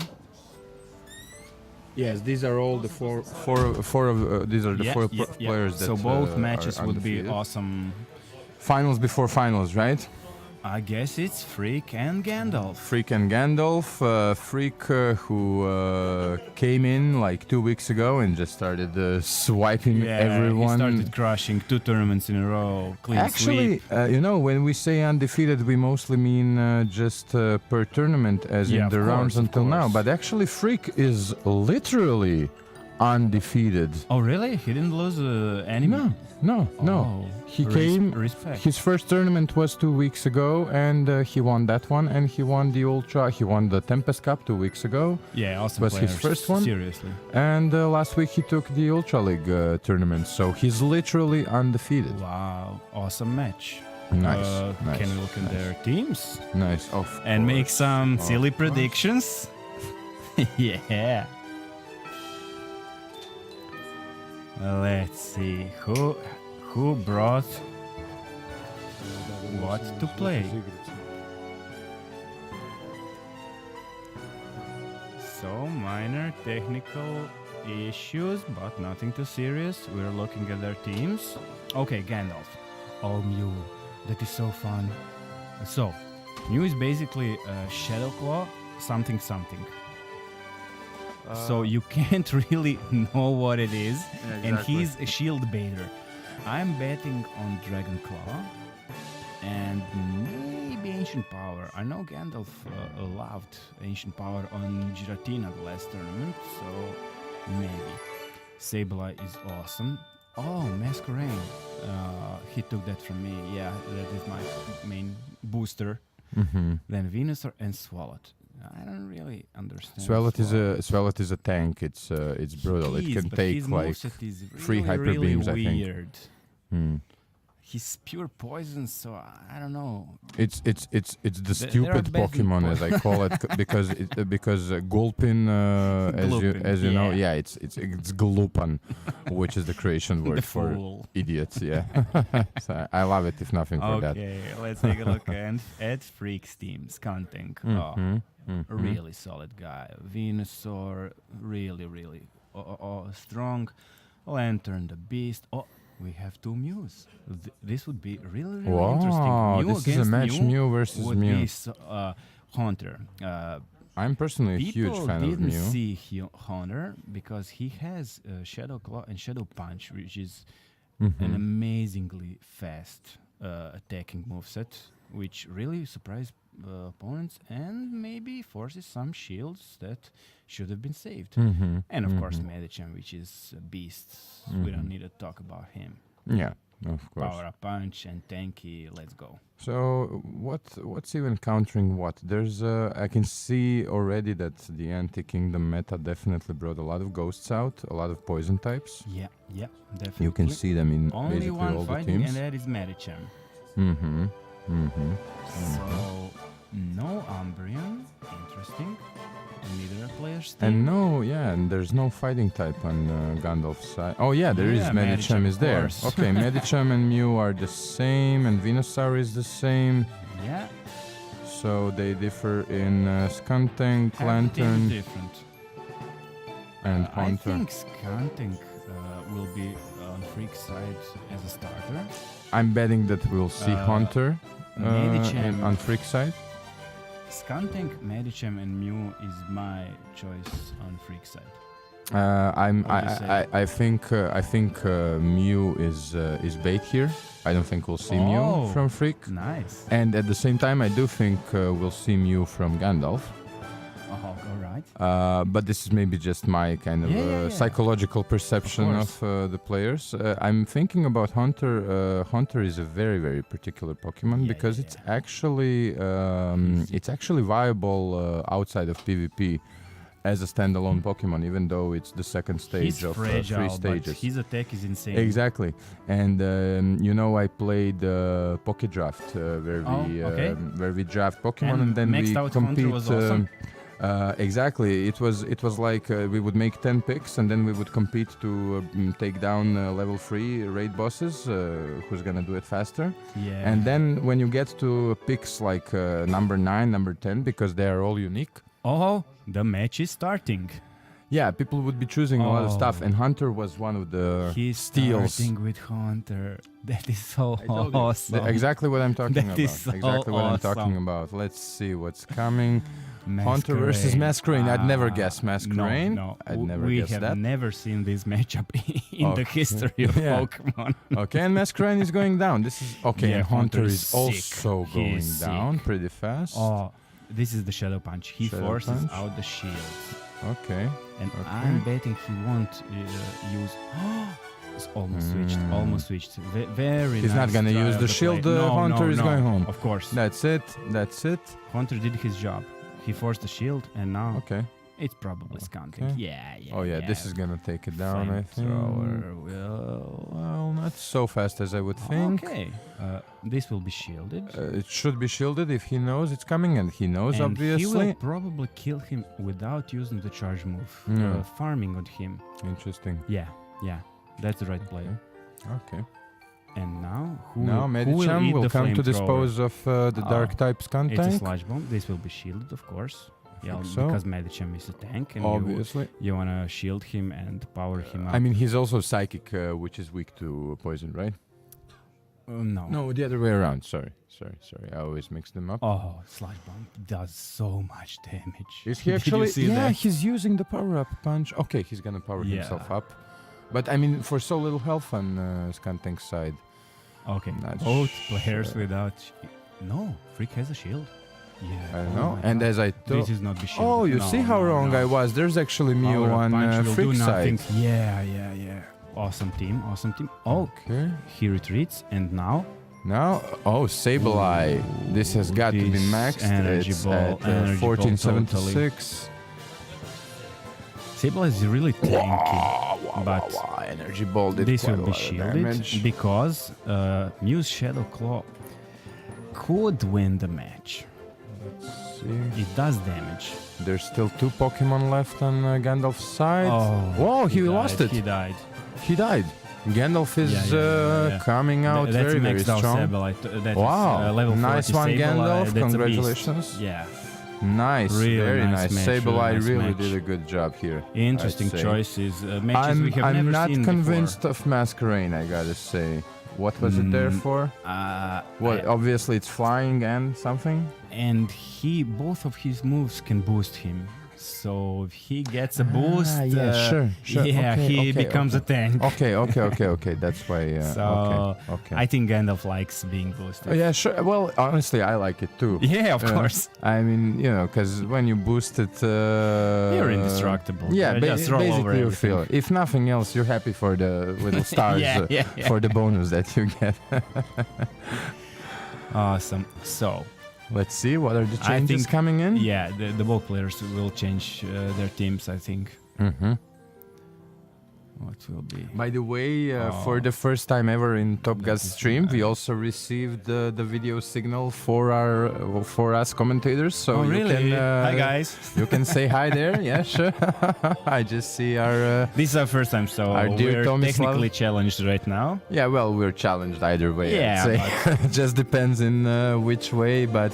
Yes, these are all the four of these are the four players that. So both are matches would be undefeated. awesome. Finals before finals, right? I guess it's Freak and Gandalf. Freak and Gandalf. Freak, who came in like 2 weeks ago and just started swiping everyone. He started crushing 2 tournaments in a row. Clean Actually, sweep. you know, when we say undefeated, we mostly mean just per tournament, as Yeah, in the of rounds course, of until now. course. But actually, Freak is literally undefeated. Oh, really? He didn't lose any? No. Oh, He came. Respect. His first tournament was 2 weeks ago, and he won that one, and he won the Ultra. He won the Tempest Cup 2 weeks ago, Yeah, awesome was his players, first one? Seriously. and last week he took the Ultra League tournament. So he's literally undefeated. Wow, awesome match. Nice, nice. Can we look at nice. their teams Nice, and make some Of silly course. predictions? Yeah. Let's see who brought what to play. So minor technical issues, but nothing too serious. We're looking at their teams. Okay, Gandalf. Oh, Mew. That is so fun. So, Mew is basically Shadow Claw something something. So you can't really know what it is, and he's a shield baiter. I'm betting on Dragon Claw and maybe Ancient Power. I know Gandalf loved Ancient Power on Giratina the last tournament, so maybe. Sableye is awesome. Oh, Masquerain. He took that from me. Yeah, that is my main booster. Mm-hmm. Then Venusaur and Swalot. I don't really understand. Swalot is a tank. It's brutal. It can but take his like moveset is 3 hyper really beams, I think. weird. Hmm. He's pure poison, so I don't know. It's the There are stupid bad Pokemon, as I call it, because Gulpin, Glupin, as you know, yeah. it's Glupan, which is the creation word The for fool. idiots. Yeah, so I love it if nothing for that. Okay, let's take a look at Freak's team. Skunting. Mhm, mhm. Really solid guy. Venusaur, really strong. Lantern the Beast. Oh, we have 2 Mews. This would be really interesting. Wow, Mew this is a against match Mew versus would Mew. be Hunter. I'm personally a huge People fan of didn't Mew. see Hunter because he has Shadow Claw and Shadow Punch, which is Mhm. an amazingly fast attacking moveset, which really surprised opponents and maybe forces some shields that should have been saved. Mhm, And of course, mhm. Medicham, which is a beast. We don't Mhm. need to talk about him. Yeah, of course. Power up punch and tanky. Let's go. So what's even countering what? There's I can see already that the Anti-Kingdom meta definitely brought a lot of ghosts out, a lot of poison types. Yeah, definitely. You can see them in only basically one all the fighting, teams. and that is Medicham. Mm-hmm. Mm-hmm. So no Umbreon, interesting. And neither a player's team. And and there's no fighting type on Gandalf's side. Oh yeah, there is Yeah, Medicham Medicham, is of there. course. Okay, Medicham and Mew are the same, and Venusaur is the same. Yeah, So they differ in Skuntank, half the team is Lantern, different. and I Haunter. think Skunting will be on Freak's side as a starter. I'm betting that we'll see Haunter Medicham. on Freak side. Skunting, Medicham, and Mew is my choice on Freak's side. What do you say? I think Mew is bait here. I don't think we'll see Mew Oh. from Freak. Nice. And at the same time, I do think we'll see Mew from Gandalf. Oh, all right. But this is maybe just my kind of psychological perception of the players. I'm thinking about Hunter. Hunter is a very, very particular Pokemon because it's actually viable outside of PvP as a standalone Pokemon, even though it's the second stage He's of fragile, 3 but stages. his attack is insane. Exactly, and I played Poké Draft where we draft Pokemon and then Maxed we Out Hunter compete. was awesome. Exactly, it was like we would make 10 picks and then we would compete to take down level 3 raid bosses. Who's gonna do it faster? Yeah. And then when you get to picks like number 9, number 10, because they are all unique. Oh, the match is starting. Yeah, people would be choosing a lot of stuff, Oh. and Hunter was one of the He's steals. starting with Hunter. That is so I told you. awesome. Exactly what I'm talking That about. is so Exactly what I'm talking awesome. about. Let's see what's coming. Hunter versus Masquerain. I'd never guess Masquerain. No, I'd never we guess have that. never seen this matchup in the Okay. history of Yeah. Pokemon. Okay, and Masquerain is going down. This is okay. Yeah, and Hunter Hunter is is sick. also going He's down sick. pretty fast. Oh, this is the Shadow Punch. He Shadow forces Punch. out the shield. Okay. And Okay. I'm betting he won't use... It's almost switched. Almost switched. Very He's nice not gonna try use of the play. shield, No, Hunter no, is no. going home. Of course. That's it. That's it. Hunter did his job. He forced the shield, and now Okay. it's probably skunking. Okay. Yeah. Oh yeah, this is gonna take it down. I think. Flamethrower will... Well, not so fast as I would think. Okay. This will be shielded. It should be shielded if he knows it's coming, and he knows and obviously. he will probably kill him without using the charge move. Yeah. Farming on him. Interesting. Yeah. That's the right play. Okay. And now, Now who Medicham eat will the come to flamethrower? dispose of the dark type It's a Skuntank. sludge bomb. This will be shielded, of course. Yeah, Think so. because Medicham is a tank, and Obviously. you wanna shield him and power him up. I mean, he's also psychic, which is weak to poison, right? No. No, the other way around. Sorry. I always mix them up. Oh, sludge bomb does so much damage. Is he Did you actually? see Yeah, that? he's using the power-up punch. Okay, he's gonna power Yeah. himself up. But I mean, for so little health on Skuntank's side. Okay, Not both sure. players without... No, Freak has a shield. Yeah. I don't oh know. my And God. as I This told. is not be shielded. Oh, you No, see how no, wrong no. I was. There's actually Mew Power-up on punch will Freak do nothing. side. Yeah. Awesome team. Oh, Okay. he retreats, and now Now, Sableye. This has got to be This maxed. energy It's ball- at energy ball 1476. Sableye is really tanky. But Energy Ball did this quite will a be lot of shielded damage. because Mew's Shadow Claw could win the match. Let's see. It does damage. There's still 2 Pokemon left on Gandalf's side. Oh, Whoa, he lost it. He died. He died. Gandalf is Yeah. coming out That's very, very maxed out strong. Sableye. That is, Wow. level Nice 40 one, Sableye. Gandalf. That's a Congratulations. beast. Yeah. Nice, Really very nice nice. match, Sableye nice really match. did a good job here. Interesting I'd say. choices. Matches we have I'm never not seen convinced of Masquerain, I gotta say. What was it there for? before. What? Obviously, it's flying and something. And both of his moves can boost him. So if he gets a boost, Sure. yeah, he becomes a tank. Okay. That's why. So, okay. I think Gandalf likes being boosted. Oh, yeah, sure. Well, honestly, I like it too. Yeah, of course. I mean, because when you boost it, You're indestructible. Yeah, just roll over basically you everything. feel it. If nothing else, you're happy for the little stars Yeah. for the bonus that you get. Awesome. So, Let's see what are the I changes think- coming in. yeah, the both players will change their teams, I think. Mm-hmm. What will be? By the way, for Oh. the first time ever in Top Gas is stream, we nice. also received the video signal for us commentators. So Oh, you really? can Hi, guys. you can say hi there. Yeah, sure. I just see our. This is our first time, so Our dear we're Tomislav. technically challenged right now. Yeah, well, we're challenged either way. Yeah, I'd say. It just depends in which way, but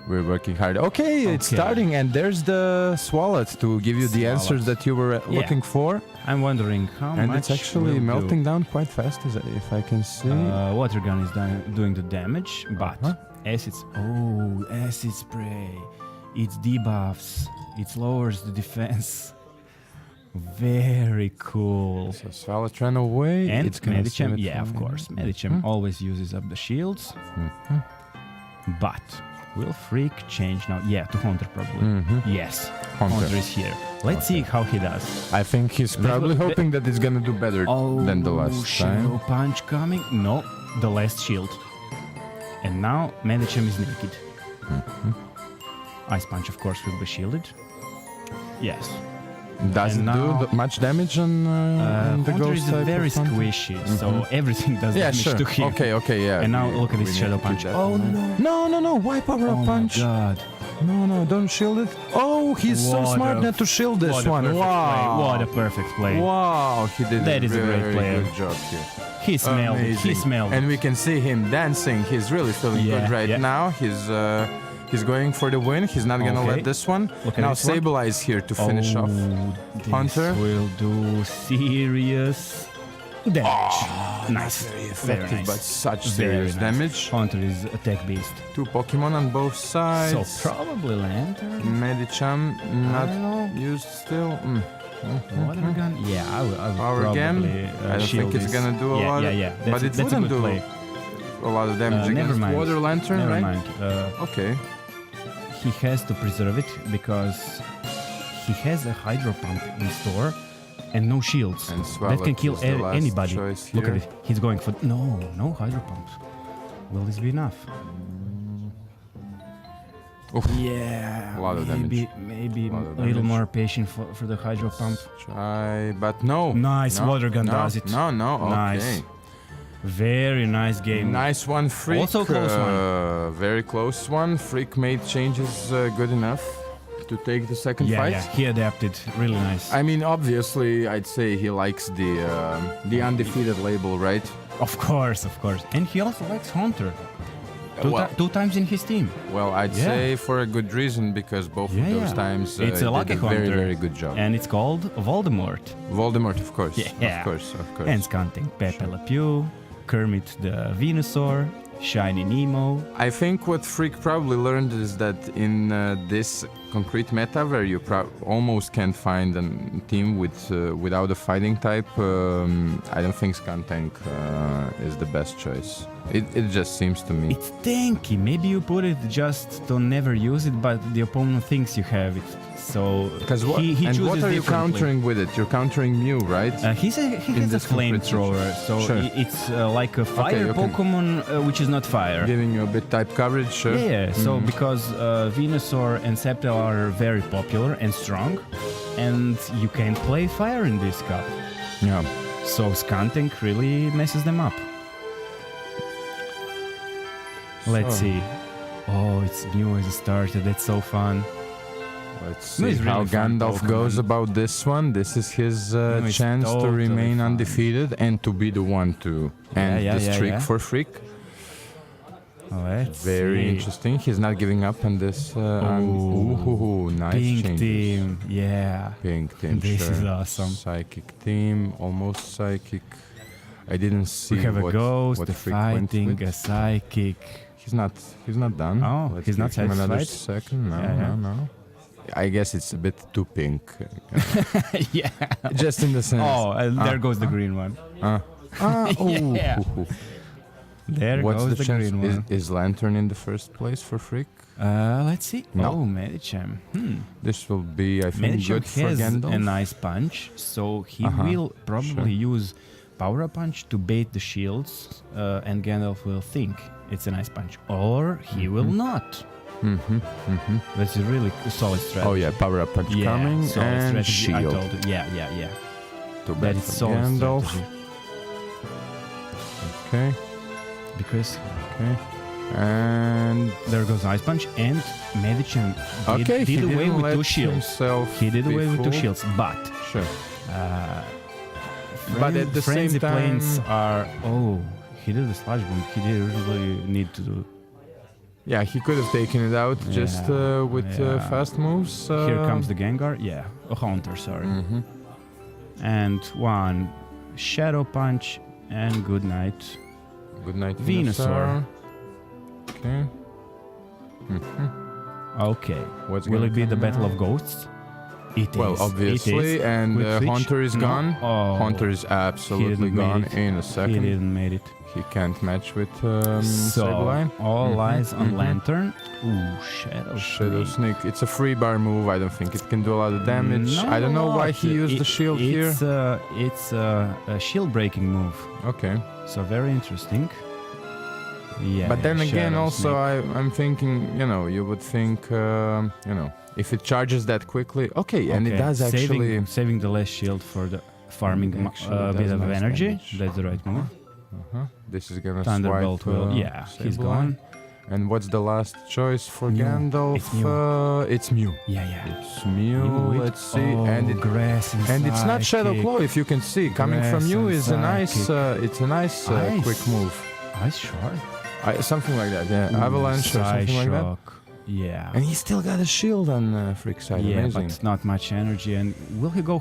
we're working hard. Okay, it's Okay. starting, and there's the Swalot to give you the answers Swalot. that you were Yeah. looking for. I'm wondering how And much it's actually will melting down quite fast, if I can see. Water gun is doing the damage, but Uh-huh. acid spray. It debuffs. It lowers the defense. Very cool. So Swalot ran away. And it's gonna save Medicham, it yeah, for of a course. minute. Medicham always uses up the shields, Mhm. but Will Freak change now? Yeah, to Haunter probably. Yes, Haunter. Haunter is here. Let's see how he does. I think he's Let's probably go- hoping that it's gonna do better than the last Shadow time. Punch coming. No, the last shield. And now Medicham is naked. Ice Punch, of course, will be shielded. Yes. Does And it now- do much damage on the Haunter ghost is type very of Haunter? squishy, so everything does Yeah, damage sure. to him. Okay, yeah. And now we- look at we this need Shadow to keep Punch. that Oh in mind. no! No, why power up Oh punch? my god. No, don't shield it. Oh, he's so What smart a- not to shield this What a one. perfect play. Wow. What a perfect play. Wow, he did That a is a great very player. good job here. He smelled it. He Amazing. smelled And it. we can see him dancing. He's really feeling Yeah, good right yeah. now. He's going for the win. He's not gonna Okay. let this one. Look at Now this one. Stabilize here to finish off. This Haunter. will do serious damage. Nice. Very Very effective, nice. but such Very serious nice. damage. Haunter is attack beast. Two Pokemon on both sides. So probably Lantern. Medicham not I don't know. used still. Water gun? Yeah, I will Power probably Gem? I don't shield think it's this. gonna do a yeah, lot. Yeah. But it That's a wouldn't good do play. a lot of damage Never against mind. Water Lantern, Never right? mind. Okay. He has to preserve it because he has a Hydro Pump in store and no shields. And That can Swallow kill is the last anybody. choice Look at here. it. He's going for no Hydro Pump. Will this be enough? Oof. Yeah. A lot of maybe damage. maybe A lot of a little damage. more patient for the Hydro Pump. Try, but no. Nice, No, Water Gun no, does it. No, Nice. okay. Very nice game. Nice one, Freak. Also close Very close one. Freak made changes good enough to take the second Yeah, fight. yeah. He adapted. Really nice. I mean, obviously, I'd say he likes the undefeated label, right? Of course. And he also likes Haunter. Well- Two times in his team. Well, I'd Yeah. say for a good reason because both of Yeah, those yeah. times It's he a lucky did a very, Haunter. very good job. And it's called Voldemort. Voldemort, of course. Yeah. Of course. And Skunting, Pepe Le Pew, Kermit the Venusaur, Shiny Nemo. I think what Freak probably learned is that in this concrete meta, where you almost can't find a team without a fighting type, I don't think Skuntank is the best choice. It just seems to me. It's tanky. Maybe you put it just to never use it, but the opponent thinks you have it. So Because he chooses what are you differently. countering with it? You're countering Mew, right? He has a this concrete flamethrower, so Sure. it's like a fire okay. Pokemon, which is not fire. Giving you a bit type coverage, sure. Yeah, so because Venusaur and Sceptile are very popular and strong, and you can't play fire in this cup. Yeah. So Skuntank really messes them up. Let's So- see. Oh, it's new as a starter. That's so fun. Let's No, see it's how really fun Gandalf Pokemon. goes about this one. This is his it's chance to totally remain fun. undefeated and to be the one to end yeah, the yeah, streak yeah. for Freak. Let's Very see. interesting. He's not giving up on this. Ooh, Nice Pink changes. team. Yeah. Pink team. This sure. is awesome. Psychic team, almost psychic. I didn't see We have what, a ghost, what a Freak went fighting, with. a psychic. He's not done. Oh, Let's he's not give him another satisfied? second. No, Yeah, yeah. no. I guess it's a bit too pink. Yeah. Just in the sense. Oh, there goes the green one. Yeah. ooh. There What's goes the the chance? green one. Is Lantern in the first place for Freak? Let's see. No. Oh, Medicham. This will be, I think, Medicham good for has Gandalf. a nice punch, so he Uh-huh, will probably use Power Up Punch to bait the shields, and Gandalf will think it's a nice punch. Or he will not. That's a really solid strategy. Oh yeah, power up punch Yeah, coming solid and strategy. I shield. told you. Yeah. Too That bad is for solid Gandalf. strategy. Okay, Because and there goes Ice Punch, and Medicham okay, did he away didn't with let two shields. himself He did be away with two fooled. shields, but Sure. but at the Frenzy same time- Planes are. Oh, he did the Slash Bomb. He didn't really need to do. Yeah, he could have taken it out just Yeah, with yeah. fast moves. Here comes the Gengar. Yeah, a Haunter, sorry. Mhm. And one Shadow Punch, and good night. Good night, Venusaur. Okay. Okay. What's Will gonna it be the come Battle now? of Ghosts? It Well, is. obviously, It is. and Quick switch. Hunter is No. gone. Oh, Hunter is absolutely didn't made gone it. in a he second. didn't made it. He can't match with So Saberline. all Mhm, eyes on mhm. Lantern. Ooh, Shadow Shadow Sneak. Sneak. It's a free bar move. I don't think it can do a lot of damage. Not I don't a know why lot. he used the shield here. It's a shield breaking move. Okay. So very interesting. Yeah. But then again, Shadow also Sneak. I'm thinking, you would think, if it charges that quickly, okay, and it Okay, does actually. saving the last shield for the farming Actually a does bit of nice energy. damage. That's the right move. This is gonna Thunderbolt swipe. will. Yeah, he's Saberline. gone. And what's the last choice for Mew. Gandalf? It's Mew. It's Mew. Yeah. It's Mew. Mew, Let's see, and it. grass And it's not Shadow sidekick. Claw, if you can see. Coming from Grass you and is a nice. sidekick. It's a nice Ice. quick move. Ice shard. Something like that. Yeah, avalanche or something like that. Shock. Yeah. And he still got a shield on Freak side. Yeah, Amazing. but not much energy. And will he go?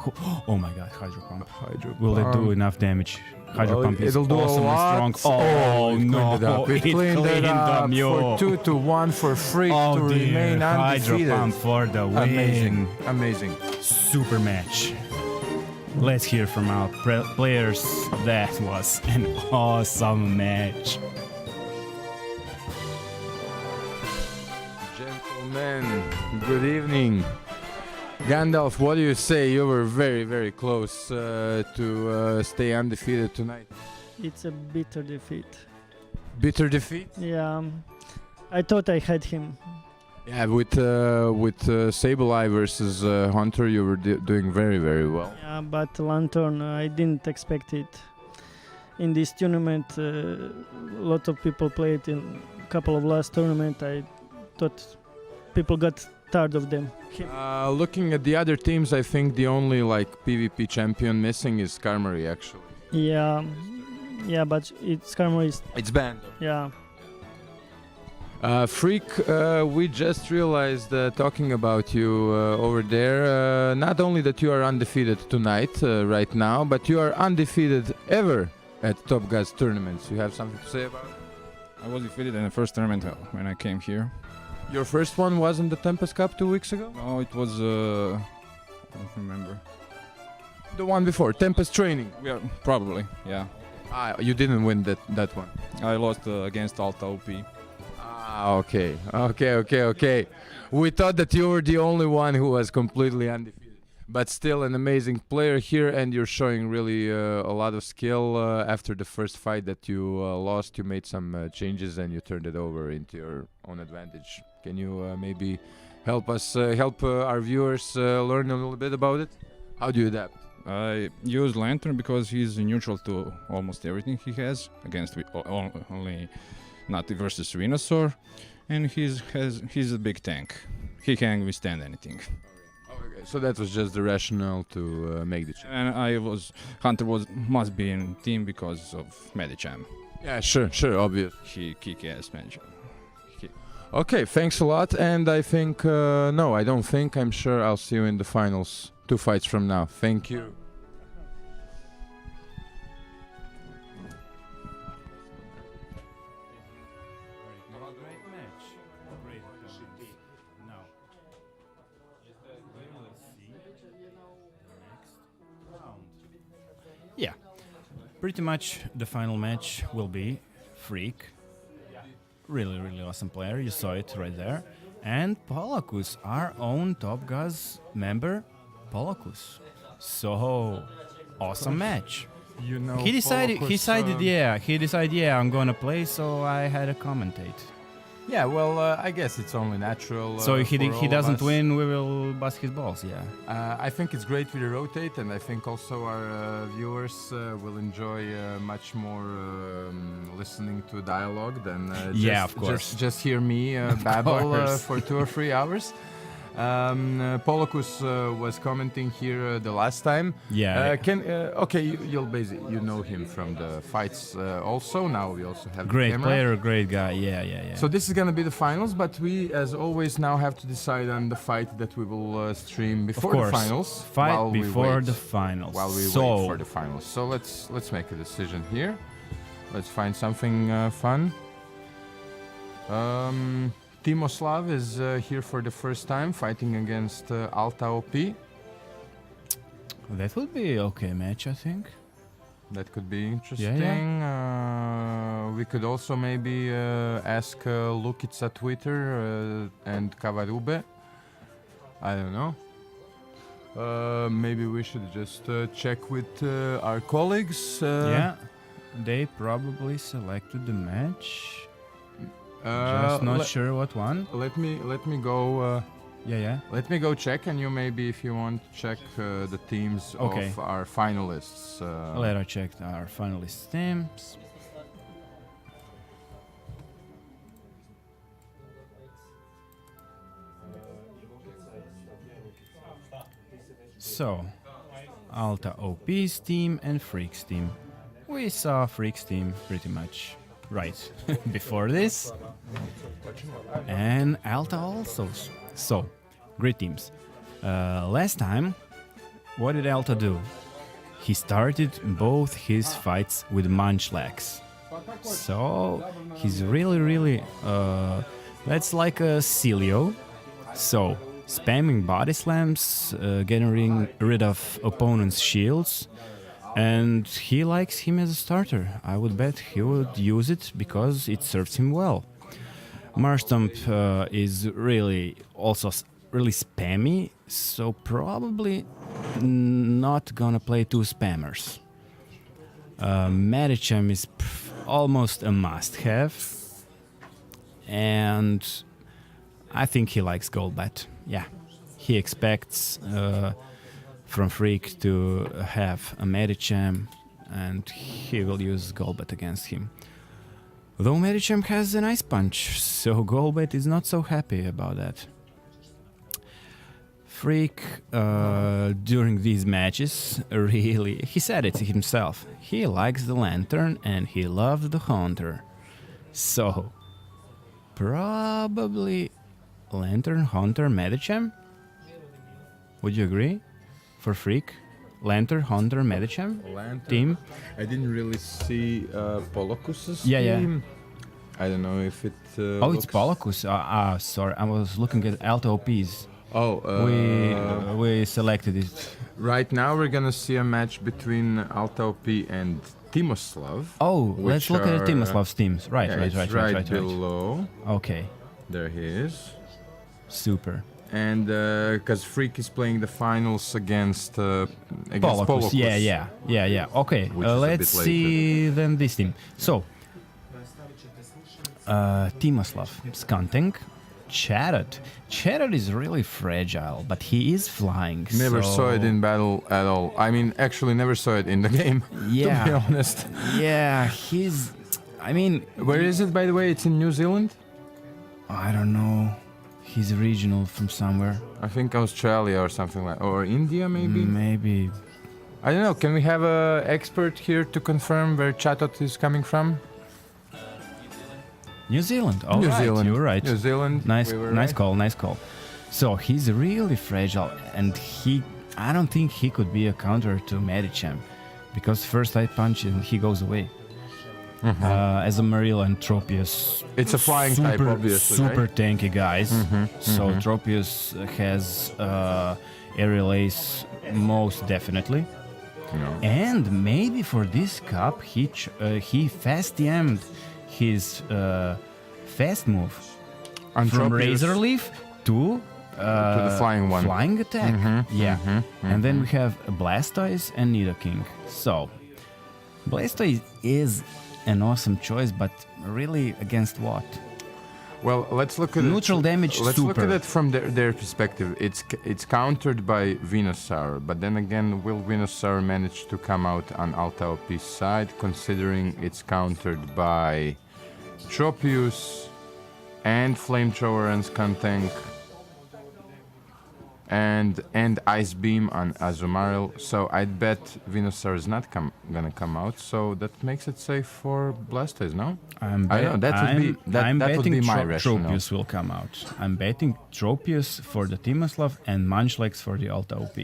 Oh my God, Hydro Pump. Hydro Will it do Pump. enough damage? Hydro Well, Pump is it'll do awesome a lot. and strong. Oh, it no! cleaned it up. It cleaned it up for 2-1 for Freak Oh to dear! remain Hydro undefeated. Pump for the win. Amazing, amazing. Super match. Let's hear from our players. That was an awesome match. Gentlemen, good evening. Gandalf, what do you say? You were very, very close to stay undefeated tonight. It's a bitter defeat. Bitter defeat? Yeah, I thought I had him. Yeah, with Sableye versus Hunter, you were doing very, very well. Yeah, but Lantern, I didn't expect it. In this tournament, a lot of people played in a couple of last tournament. I thought people got tired of them. Looking at the other teams, I think the only PvP champion missing is Karmary, actually. Yeah, but it's Karma is It's banned. yeah. Freak, we just realized, talking about you over there, not only that you are undefeated tonight, right now, but you are undefeated ever at Top Gas tournaments. You have something to say about it? I was defeated in the first tournament when I came here. Your first one wasn't the Tempest Cup 2 weeks ago? No, it was I don't remember. The one before, Tempest Training. Yeah, probably. Yeah, You didn't win that one. I lost against Alta OP. Okay. We thought that you were the only one who was completely undefeated. But still an amazing player here, and you're showing really a lot of skill. After the first fight that you lost, you made some changes and you turned it over into your own advantage. Can you maybe help our viewers learn a little bit about it? How do you adapt? I used Lantern because he's neutral to almost everything he has against only not versus Venusaur, and he's a big tank. He can withstand anything. Okay, so that was just the rationale to make the change. And Hunter must be in team because of Medicham. Yeah, sure, obvious. He kick-ass Medicham. Okay, thanks a lot, and I think, no, I don't think, I'm sure I'll see you in the finals 2 fights from now. Thank you. Great match. Great opponents. Now, we will see the next round. Yeah, pretty much the final match will be Freak. Really, really awesome player. You saw it right there. And Polacus, our own Top Gas member, Polacus. So, awesome match. You know, He decided, I'm gonna play, so I had to commentate. Yeah, well, I guess it's only natural. So if for all he of doesn't us. win, we will bust his balls, yeah. I think it's great we rotate, and I think also our viewers will enjoy much more listening to dialogue than Yeah, of course. just hear me babble course. for 2 or 3 hours. Polacus was commenting here the last time. Yeah. You'll basically you know him from the fights also. Now we also have the Great camera. player, great guy, yeah. So this is gonna be the finals, but we, as always, now have to decide on the fight that we will stream before of course. the finals. Fight while we before wait. the finals. While we wait for the finals. So let's make a decision here. Let's find something fun. Timoslav is here for the first time, fighting against Alta OP. That would be okay match, I think. That could be interesting. We could also maybe ask Lukica Twitter and Kavarube. I don't know. Maybe we should just check with our colleagues. Yeah, they probably selected the match. Just not sure what one. Let me go. Yeah. Let me go check, and you maybe, if you want, check the teams Okay. of our finalists. Let us check our finalist teams. So, Alta OP's team and Freak's team. We saw Freak's team pretty much right before this. And Alta also. So, great teams. Last time, what did Alta do? He started both his fights with Munchlax. So, he's really, that's like a Celio. So, spamming body slams, getting rid of opponent's shields, and he likes him as a starter. I would bet he would use it because it serves him well. Marstomp is really also really spammy, so probably not gonna play two spammers. Medicham is almost a must-have, and I think he likes Golbat. Yeah, he expects from Freak to have a Medicham, and he will use Golbat against him. Though Medicham has an Ice Punch, so Golbat is not so happy about that. Freak, during these matches, really, he said it himself, he likes the Lantern and he loves the Haunter. So, probably Lantern, Haunter, Medicham? Would you agree? For Freak? Lantern, Haunter, Medicham? Team? I didn't really see Polokus's Yeah. team. I don't know if it. Oh, it's Polokus. Sorry, I was looking at Alta OPs. Oh, We selected it. right now we're gonna see a match between Alta OP and Timoslav. Oh, let's look at are, Timoslav's teams. Right, Yeah, it's right. below. Okay, There he is. super. And because Freak is playing the finals against Polokus. Polokus. Yeah. Okay, Which is a let's bit later. see then this team. So, Timoslav, Skunting, Chatot. Chatot is really fragile, but he is flying. Never so saw it in battle at all. I mean, actually, never saw it in the game. Yeah. To be honest. Yeah, he's. I mean, Where is it, by the way? It's in New Zealand. I don't know. He's regional from somewhere. I think Australia or something like, or India maybe. Maybe. I don't know. Can we have a expert here to confirm where Chatot is coming from? New Zealand. Oh, New right, Zealand. you're right. New Zealand. Nice, we were nice right. call. So he's really fragile, and I don't think he could be a counter to Medicham, because first Ice Punch and he goes away. As a Marilla and Tropius, It's a flying type, obviously, super right? tanky guys. So Tropius has aerial ace most definitely, and maybe for this cup he fast yammed his fast move And from Tropius Razor Leaf to the flying one. Flying attack. And then we have Blastoise and Nidoking. So, Blastoise is an awesome choice, but really against what? Well, let's look at Neutral damage, Let's look super. at it from their perspective. It's countered by Venusaur, but then again, will Venusaur manage to come out on Alta OP's side, considering it's countered by Tropius and Flamethrower and Skuntank and Ice Beam on Azumarill? So I'd bet Venusaur is not gonna come out. So that makes it safe for Blastoise, no? I don't know. That would be my rationale. Tropius will come out. I'm betting Tropius for the Timoslav and Munchlax for the Alta OP.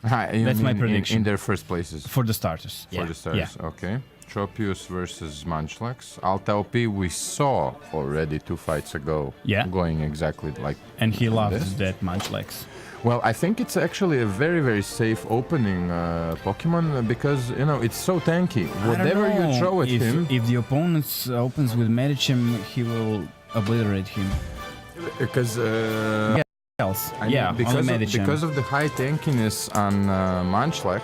That's my prediction. In their first places. For the starters. For the starters, okay. Tropius versus Munchlax. Alta OP we saw already 2 fights ago. Yeah. Going exactly like And he loves this. that Munchlax. Well, I think it's actually a very, very safe opening Pokemon because, you know, it's so tanky. Whatever you throw at him... If the opponent opens with Medicham, he will obliterate him. Because... Else. I mean, Yeah, only Medicham. because of the high tankiness on Munchlax,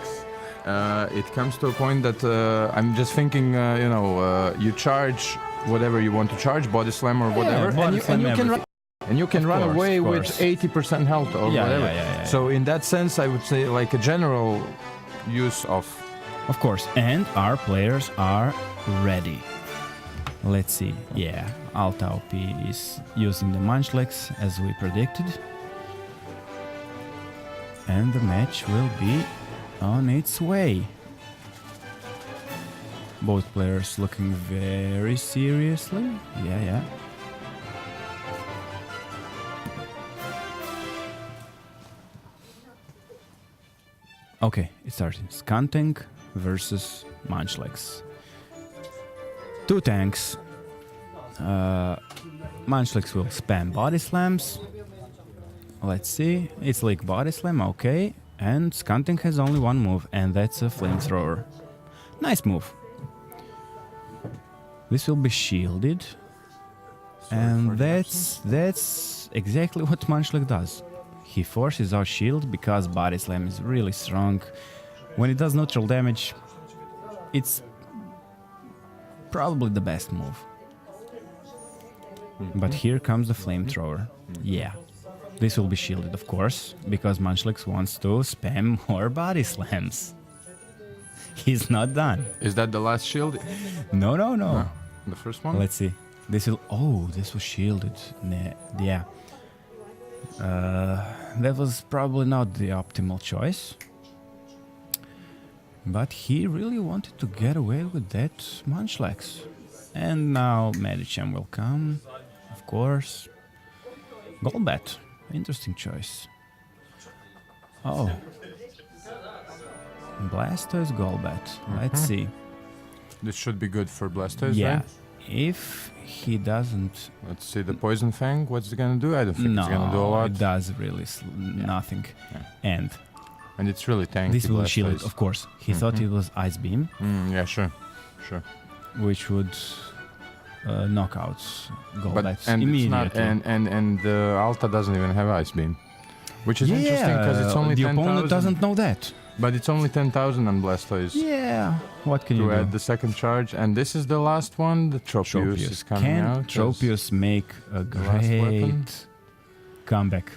it comes to a point that I'm just thinking, you charge whatever you want to charge, Body Slam or whatever, and you can run away with 80% health or whatever. Yeah. So in that sense, I would say like a general use of... Of course, and our players are ready. Let's see. Yeah, Alta OP is using the Munchlax as we predicted. And the match will be on its way. Both players looking very seriously. Yeah. Okay, it started. Skuntank versus Munchlax. Two tanks. Munchlax will spam Body Slams. Let's see. It's like Body Slam, okay. And Skuntank has only one move, and that's a Flamethrower. Nice move. This will be shielded. And that's exactly what Munchlax does. He forces out shield because Body Slam is really strong. When it does neutral damage, it's probably the best move. But here comes the Flamethrower. Yeah. This will be shielded, of course, because Munchlax wants to spam more Body Slams. He's not done. Is that the last shield? No. The first one? Let's see. This was shielded. Yeah. That was probably not the optimal choice. But he really wanted to get away with that Munchlax. And now Medicham will come, of course. Golbat. Interesting choice. Oh. Blastoise, Golbat. Let's see. This should be good for Blastoise, Yeah. right? If he doesn't... Let's see the Poison Fang. What's it gonna do? I don't think it's gonna do a lot. It does really nothing. Yeah. And it's really tanky. this will Blastoise. shield it, of course. He thought it was Ice Beam, Yeah, sure. which would knock out Golbat And immediately. it's not, and Alta doesn't even have Ice Beam, which is interesting because it's only the 10,000. opponent doesn't know that. But it's only 10,000 on Blastoise. Yeah, what can you To do? add the second charge, and this is the last one. The Tropius is coming Can out. as Tropius make a the last weapon. great comeback?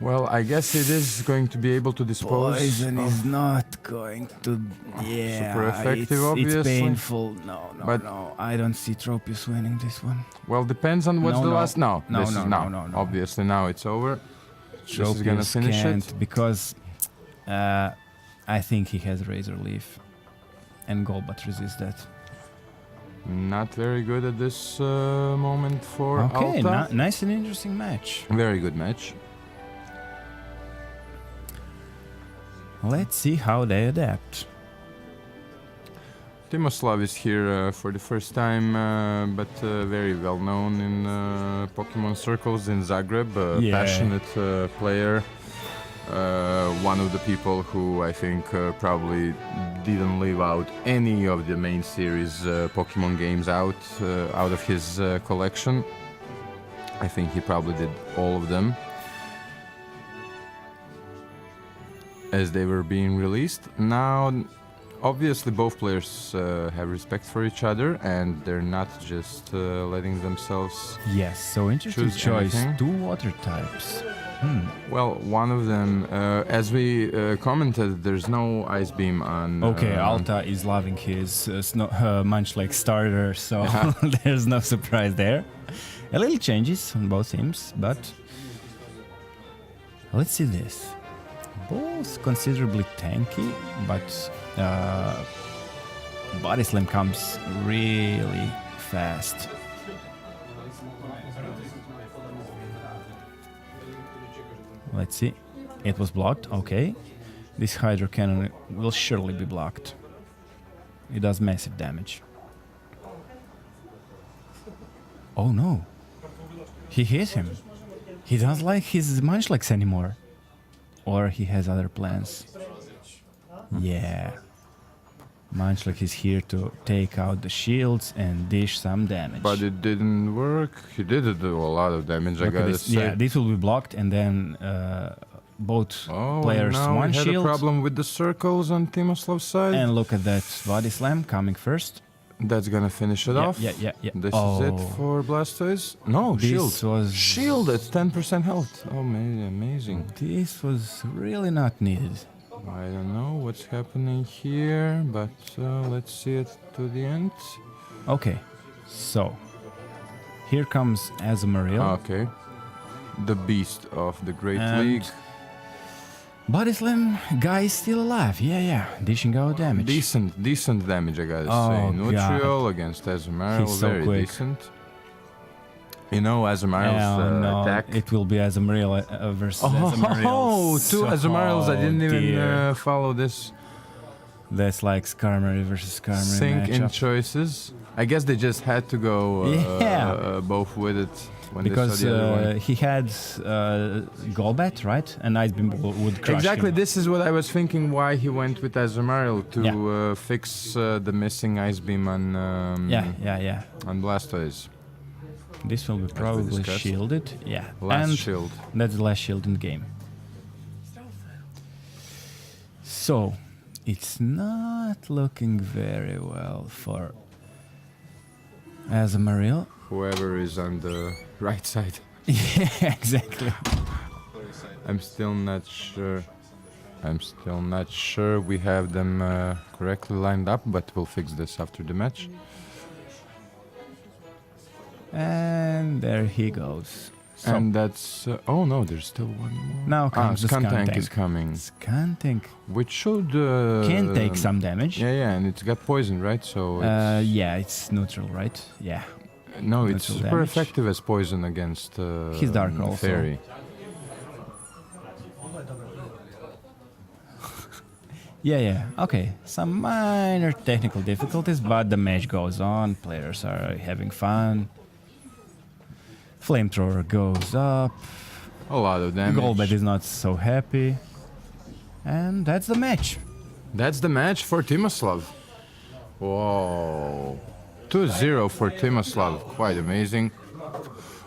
Well, I guess it is going to be able to dispose. Poison of- is not going to. Yeah, Super effective, it's obviously. painful. No, But- I don't see Tropius winning this one. Well, depends on what's No, the no. last. No, No, this is no, now. no, no. Obviously, now it's over. This is gonna Tropius finish can't it. because I think he has Razor Leaf, and Golbat resists that. Not very good at this moment for Okay, Alta. nice and interesting match. Very good match. Let's see how they adapt. Timoslav is here for the first time, but very well known in Pokemon circles in Zagreb. Yeah. Passionate player. One of the people who I think probably didn't leave out any of the main series Pokemon games out of his collection. I think he probably did all of them as they were being released. Now, obviously, both players have respect for each other, and they're not just letting themselves. Yes, so interesting Choose choice. anything. 2 water types. Well, one of them, as we commented, there's no Ice Beam on. Okay, Alta is loving his Munchlax starter, so there's no surprise there. A little changes on both teams, but let's see this. Both considerably tanky, but Body Slam comes really fast. Let's see. It was blocked, okay. This Hydro Cannon will surely be blocked. It does massive damage. Oh no. He hit him. He doesn't like his Munchlax anymore. or he has other plans. Yeah. Munchlack is here to take out the shields and dish some damage. But it didn't work. He did do a lot of damage, I Look at gotta this. say. Yeah, this will be blocked, and then both Oh, players and now one we had shield. a problem with the circles on Timoslav's side. And look at that body slam coming first. That's gonna finish it Yeah, off. yeah. This is it for Blastoise. No, shield. This was Shield at 10% health. Oh, amazing. This was really not needed. I don't know what's happening here, but let's see it to the end. Okay, so here comes Azumarill. Okay. The beast of the Great And League. Body slam guy is still alive. Yeah. Dishing out damage. Decent damage, I gotta Oh, say. Nutriol God. against Azumarill, He's so very quick. decent. You know, Azumarill's no, attack. it will be Azumarill versus Azumarill. Oh, two Azumarills. I didn't even dear. follow this. That's like Skarmory versus Skarmory Sync in matchup. choices. I guess they just had to go both with it when Because they saw the other one. he had Golbat, right? And Ice Beam would crush Exactly, him. this is what I was thinking why he went with Azumarill to fix the missing Ice Beam on Yeah. on Blastoise. This will be probably discussed. shielded. Yeah. Last and shield. that's the last shield in the game. So, it's not looking very well for Azumarill. Whoever is on the right side. Yeah, exactly. I'm still not sure we have them correctly lined up, but we'll fix this after the match. And there he goes. So And that's... oh no, there's still one more. now comes the Skuntank is Skuntank. coming. Skuntank Which should... can take some damage. Yeah, and it's got poison, right? So it's... Yeah, it's neutral, right? Yeah. no, it's natural super damage. effective as poison against He's dark also. Fairy. Yeah. Okay. Some minor technical difficulties, but the match goes on. Players are having fun. Flamethrower goes up. A lot of damage. Golbat is not so happy. And that's the match. That's the match for Timoslav. Whoa. 2-0 for Timoslav. Quite amazing.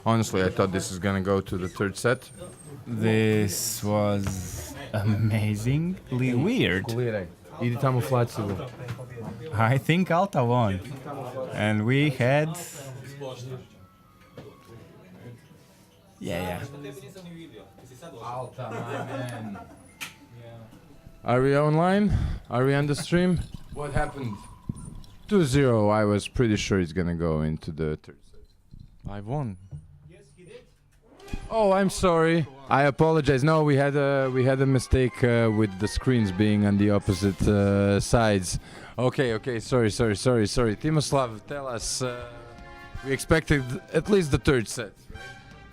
Honestly, I thought this is gonna go to the third set. This was amazingly weird. Idi tamo flacivo. I think Alta won. And we had... Yeah. Alta, my man. Are we online? Are we on the stream? What happened? 2-0. I was pretty sure it's gonna go into the third set. I won. Oh, I'm sorry. I apologize. No, we had a mistake with the screens being on the opposite sides. Okay. Sorry. Timoslav, tell us. We expected at least the third set.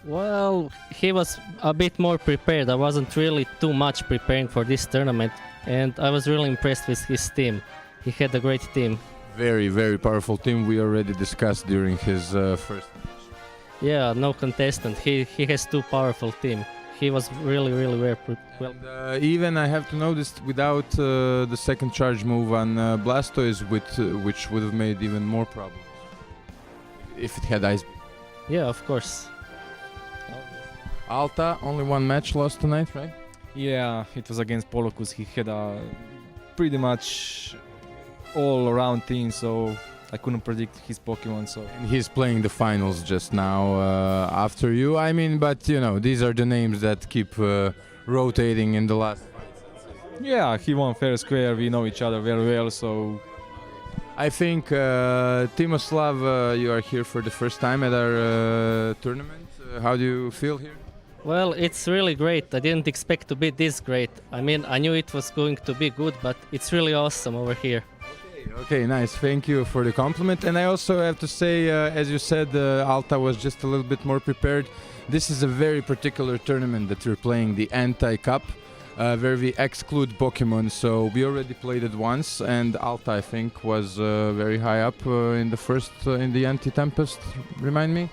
Well, he was a bit more prepared. I wasn't really too much preparing for this tournament, and I was really impressed with his team. He had a great team. Very, very powerful team. We already discussed during his first. Yeah, no contestant. He has too powerful team. He was really well. And, even I have to notice without the second charge move on Blastoise, which would have made even more problems if it had Ice Beam. Yeah, of course. Alta, only one match lost tonight, right? Yeah, it was against Polokus. He had a pretty much all-around team, so I couldn't predict his Pokemon. So And he's playing the finals just now after you. I mean, but you know, these are the names that keep rotating in the last fights. yeah, he won fair square. We know each other very well, so I think Timoslav, you are here for the first time at our tournament. How do you feel here? Well, it's really great. I didn't expect to be this great. I mean, I knew it was going to be good, but it's really awesome over here. Okay, nice. Thank you for the compliment. And I also have to say, as you said, Alta was just a little bit more prepared. This is a very particular tournament that we're playing, the Anti-Cup, where we exclude Pokemon. So we already played it once, and Alta, I think, was very high up in the first, in the Anti-Tempest. Remind me?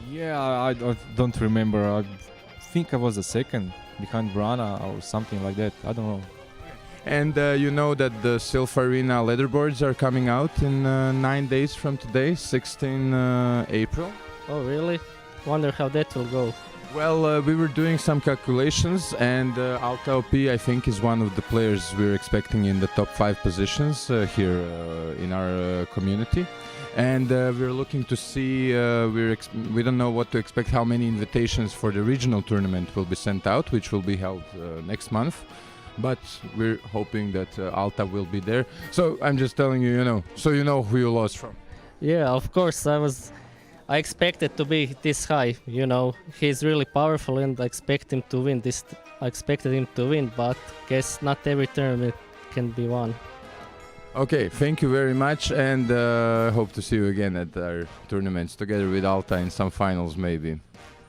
yeah, I don't remember. I think I was the second. behind Brana or something like that. I don't know. And you know that the Silph Arena leaderboards are coming out in 9 days from today, 16 April. Oh, really? Wonder how that will go. Well, we were doing some calculations, and Alta OP, I think, is one of the players we're expecting in the top 5 positions here in our community. And we're looking to see, we don't know what to expect, how many invitations for the regional tournament will be sent out, which will be held next month. But we're hoping that Alta will be there. So I'm just telling you, you know, so you know who you lost from. Yeah, of course. I expected to be this high. You know, he's really powerful, and I expect him to win this. I expected him to win, but guess not every tournament can be won. Okay, thank you very much, and hope to see you again at our tournaments together with Alta in some finals maybe.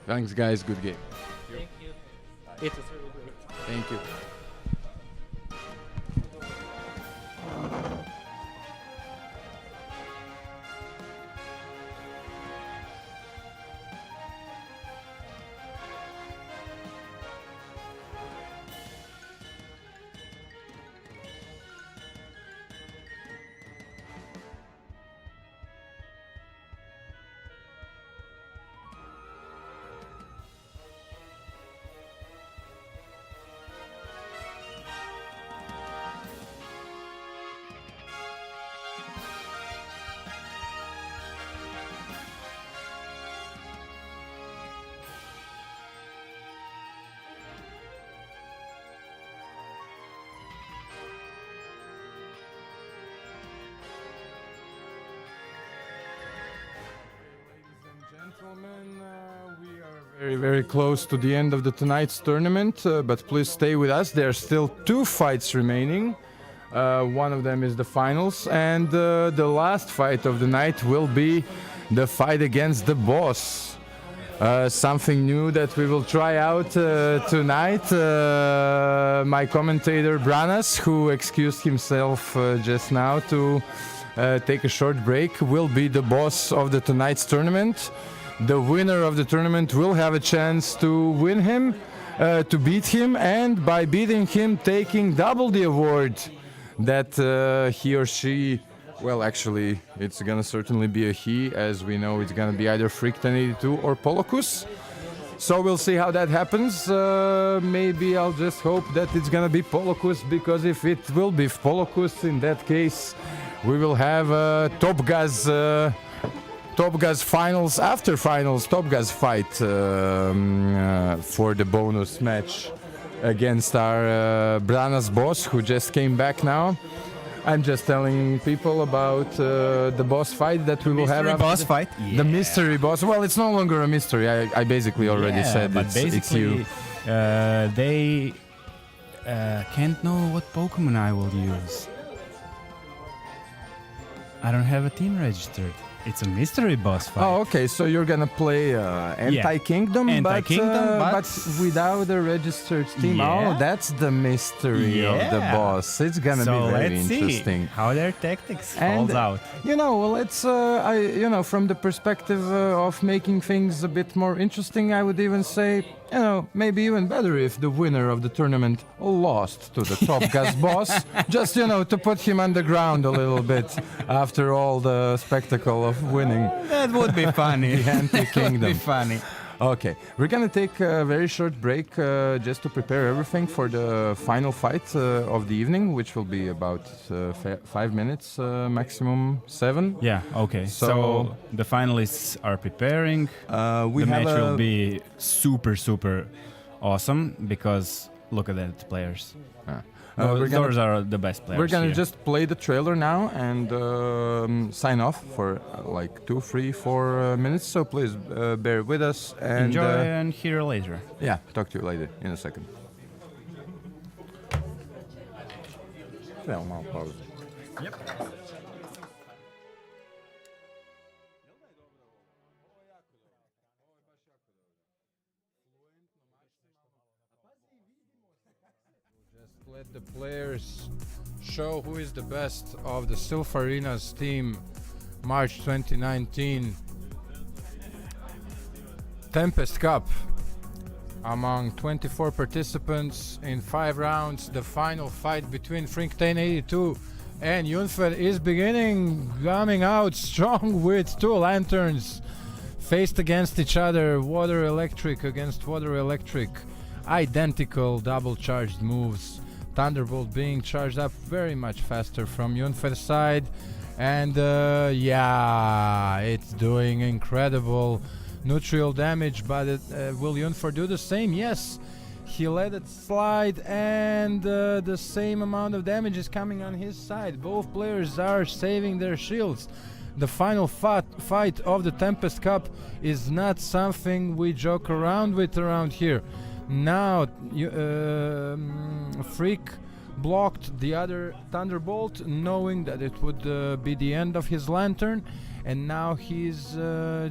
Thanks guys, good game. Thank you. It was really great. Thank you. Gentlemen, we are very close to the end of the tonight's tournament, but please stay with us. There are still 2 fights remaining. One of them is the finals, and the last fight of the night will be the fight against the boss. Something new that we will try out tonight. My commentator Branas, who excused himself just now to take a short break, will be the boss of the tonight's tournament. The winner of the tournament will have a chance to win him, to beat him, and by beating him, taking double the award that he or she, well, actually, it's gonna certainly be a he, as we know it's gonna be either Freak 1082 or Polocus. So we'll see how that happens. Maybe I'll just hope that it's gonna be Polocus, because if it will be Polocus, in that case, we will have a Top Gas finals, after finals Top Gas fight for the bonus match against our Branas boss, who just came back now. I'm just telling people about the boss fight that we will have. Mystery boss fight? The mystery boss. Well, it's no longer a mystery. I basically already said but it's you. They can't know what Pokemon I will use. I don't have a team registered. It's a mystery boss fight. Oh, okay. So you're gonna play Anti-Kingdom, Anti-Kingdom, but without a registered team. Yeah. Oh, that's the mystery of the Yeah. boss. It's gonna be very let's interesting. see how their tactics And, falls out. You know, well, it's from the perspective of making things a bit more interesting, I would even say, maybe even better if the winner of the tournament lost to the Top Gas boss, just to put him underground a little bit after all the spectacle of winning That would be funny. the Anti-Kingdom. That would be funny. Okay, we're gonna take a very short break just to prepare everything for the final fight of the evening, which will be about 5 minutes, maximum 7. Yeah, okay. So the finalists are preparing. We The have match will be super, super awesome because look at that players. Those are the best players. We're gonna here. just play the trailer now and sign off for like 2, 3, 4 minutes. So please bear with us and enjoy and hear later. yeah, talk to you later in a second. Well, now pause. Just let the players show who is the best of the Silph Arena's team, March 2019 Tempest Cup. among 24 participants in 5 rounds. The final fight between Frink1082 and Yunfer is beginning, coming out strong with 2 lanterns faced against each other. Water electric against water electric. Identical double charged moves. Thunderbolt being charged up very much faster from Yunfer's side. And yeah, it's doing incredible neutral damage, but will Yunfer do the same? Yes, he let it slide, and the same amount of damage is coming on his side. Both players are saving their shields. The final fight of the Tempest Cup is not something we joke around with around here. Now, Freak blocked the other Thunderbolt, knowing that it would be the end of his lantern, and now he's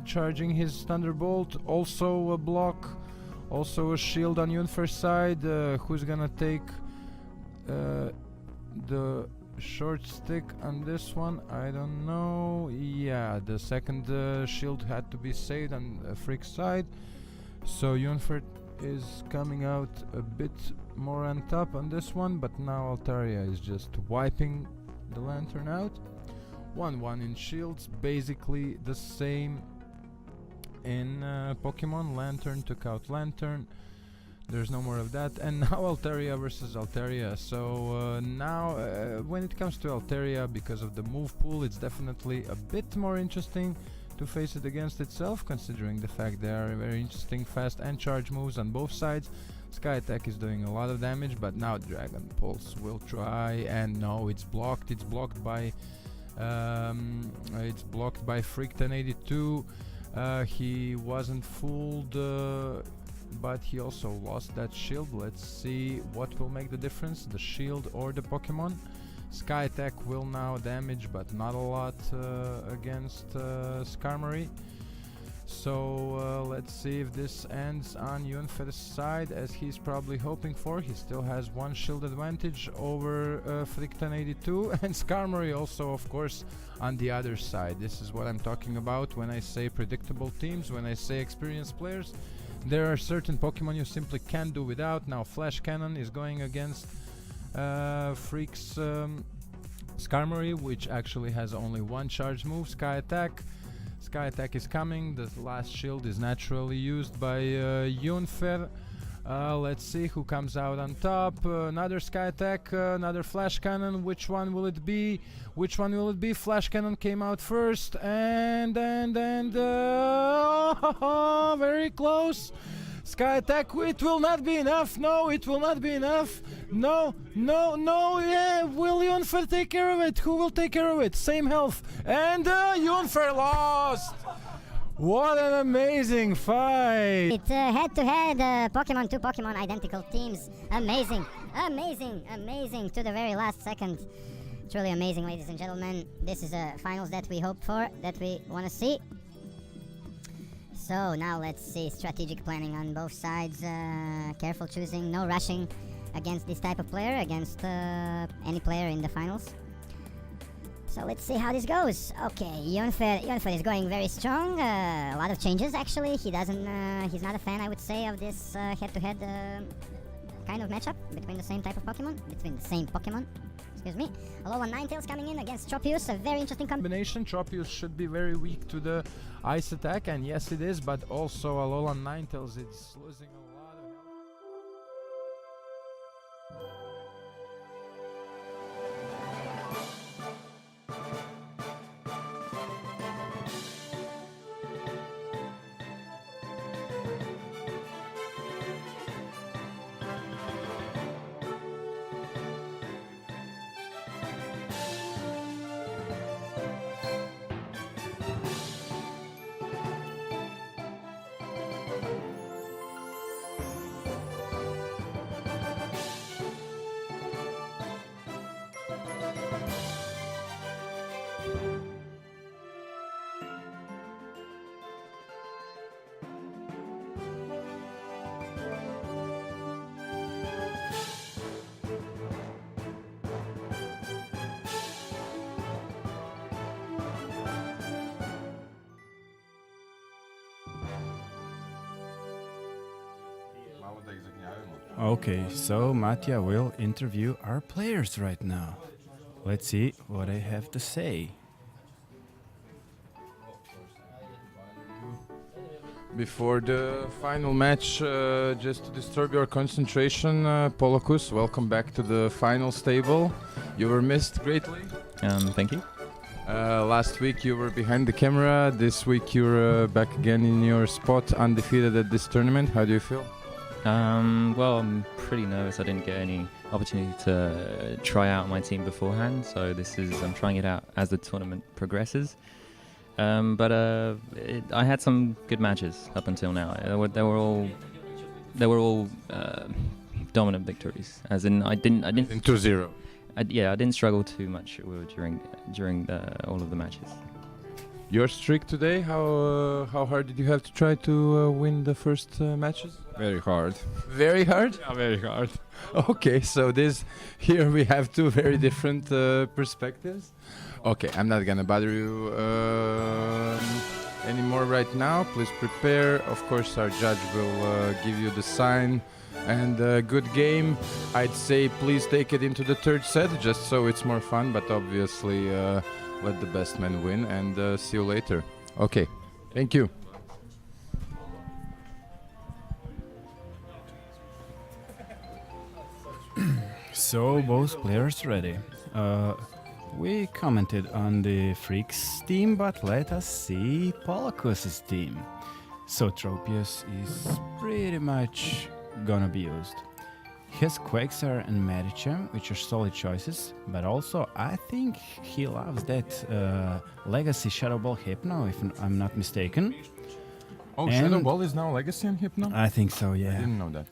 charging his Thunderbolt. Also a block, also a shield on Yunfer's side. Who's gonna take the short stick on this one? I don't know. Yeah, the second shield had to be saved on Freak's side, so Yunfer is coming out a bit more on top on this one, but now Altaria is just wiping the lantern out. 1-1 in shields, basically the same in Pokemon. Lantern took out Lantern, there's no more of that, and now Altaria versus Altaria. So now when it comes to Altaria, because of the move pool, it's definitely a bit more interesting to face it against itself, considering the fact there are very interesting fast and charge moves on both sides. Sky Attack is doing a lot of damage, but now Dragon Pulse will try, and no, it's blocked. It's blocked by Freak1082. He wasn't fooled, but he also lost that shield. Let's see what will make the difference, the shield or the Pokemon. Sky Attack will now damage, but not a lot against Skarmory. So let's see if this ends on Yunfer's side, as he's probably hoping for. He still has 1 shield advantage over Frink1082, and Skarmory also, of course, on the other side. This is what I'm talking about when I say predictable teams, when I say experienced players. There are certain Pokemon you simply can't do without. Now Flash Cannon is going against Freak's Skarmory, which actually has only 1 charge move. Sky Attack. Sky Attack is coming. The last shield is naturally used by Yunfer. Let's see who comes out on top. Another Sky Attack, another Flash Cannon. Which one will it be? Which one will it be? Flash Cannon came out first, and very close. Sky Attack, it will not be enough. No, it will not be enough. No, yeah, will Yunfer take care of it? Who will take care of it? Same health, and Yunfer lost. What an amazing fight! It's head-to-head Pokemon, 2 Pokemon identical teams. Amazing to the very last second. Truly amazing, ladies and gentlemen. This is a finals that we hope for, that we want to see. So now let's see strategic planning on both sides. Careful choosing, no rushing against this type of player, against any player in the finals. So let's see how this goes. Okay, Yunfer is going very strong. A lot of changes actually. He's not a fan, I would say, of this head-to-head kind of matchup between the same type of Pokemon, between the same Pokemon. Excuse me. Alolan Ninetales coming in against Tropius, a very interesting combination. Tropius should be very weak to the ice attack, and yes it is, but also Alolan Ninetales is losing a lot of health. Okay, so Mattia will interview our players right now. Let's see what I have to say. Before the final match, just to disturb your concentration, Polokus, welcome back to the finals table. You were missed greatly. Thank you. Last week you were behind the camera. This week you're back again in your spot, undefeated at this tournament. How do you feel? Well, I'm pretty nervous. I didn't get any opportunity to try out my team beforehand, so I'm trying it out as the tournament progresses. But I had some good matches up until now. They were all dominant victories. As in, I didn't. In 2-0. I didn't struggle too much during all of the matches. Your streak today, how hard did you have to try to win the first matches? Very hard. Very hard? Yeah, very hard. Okay, so here we have two very different perspectives. Okay, I'm not gonna bother you anymore right now. Please prepare. Of course, our judge will give you the sign. And good game. I'd say please take it into the third set, just so it's more fun. But obviously, let the best man win. And see you later. Okay, thank you. So both players ready. We commented on the Freaks team, but let us see Polokus's team. So Tropius is pretty much gonna be used. He has Quagsire and Medicham, which are solid choices, but also I think he loves that Legacy Shadow Ball Hypno, if I'm not mistaken. Oh, And Shadow Ball is now Legacy and Hypno? I think so, I yeah. didn't know that.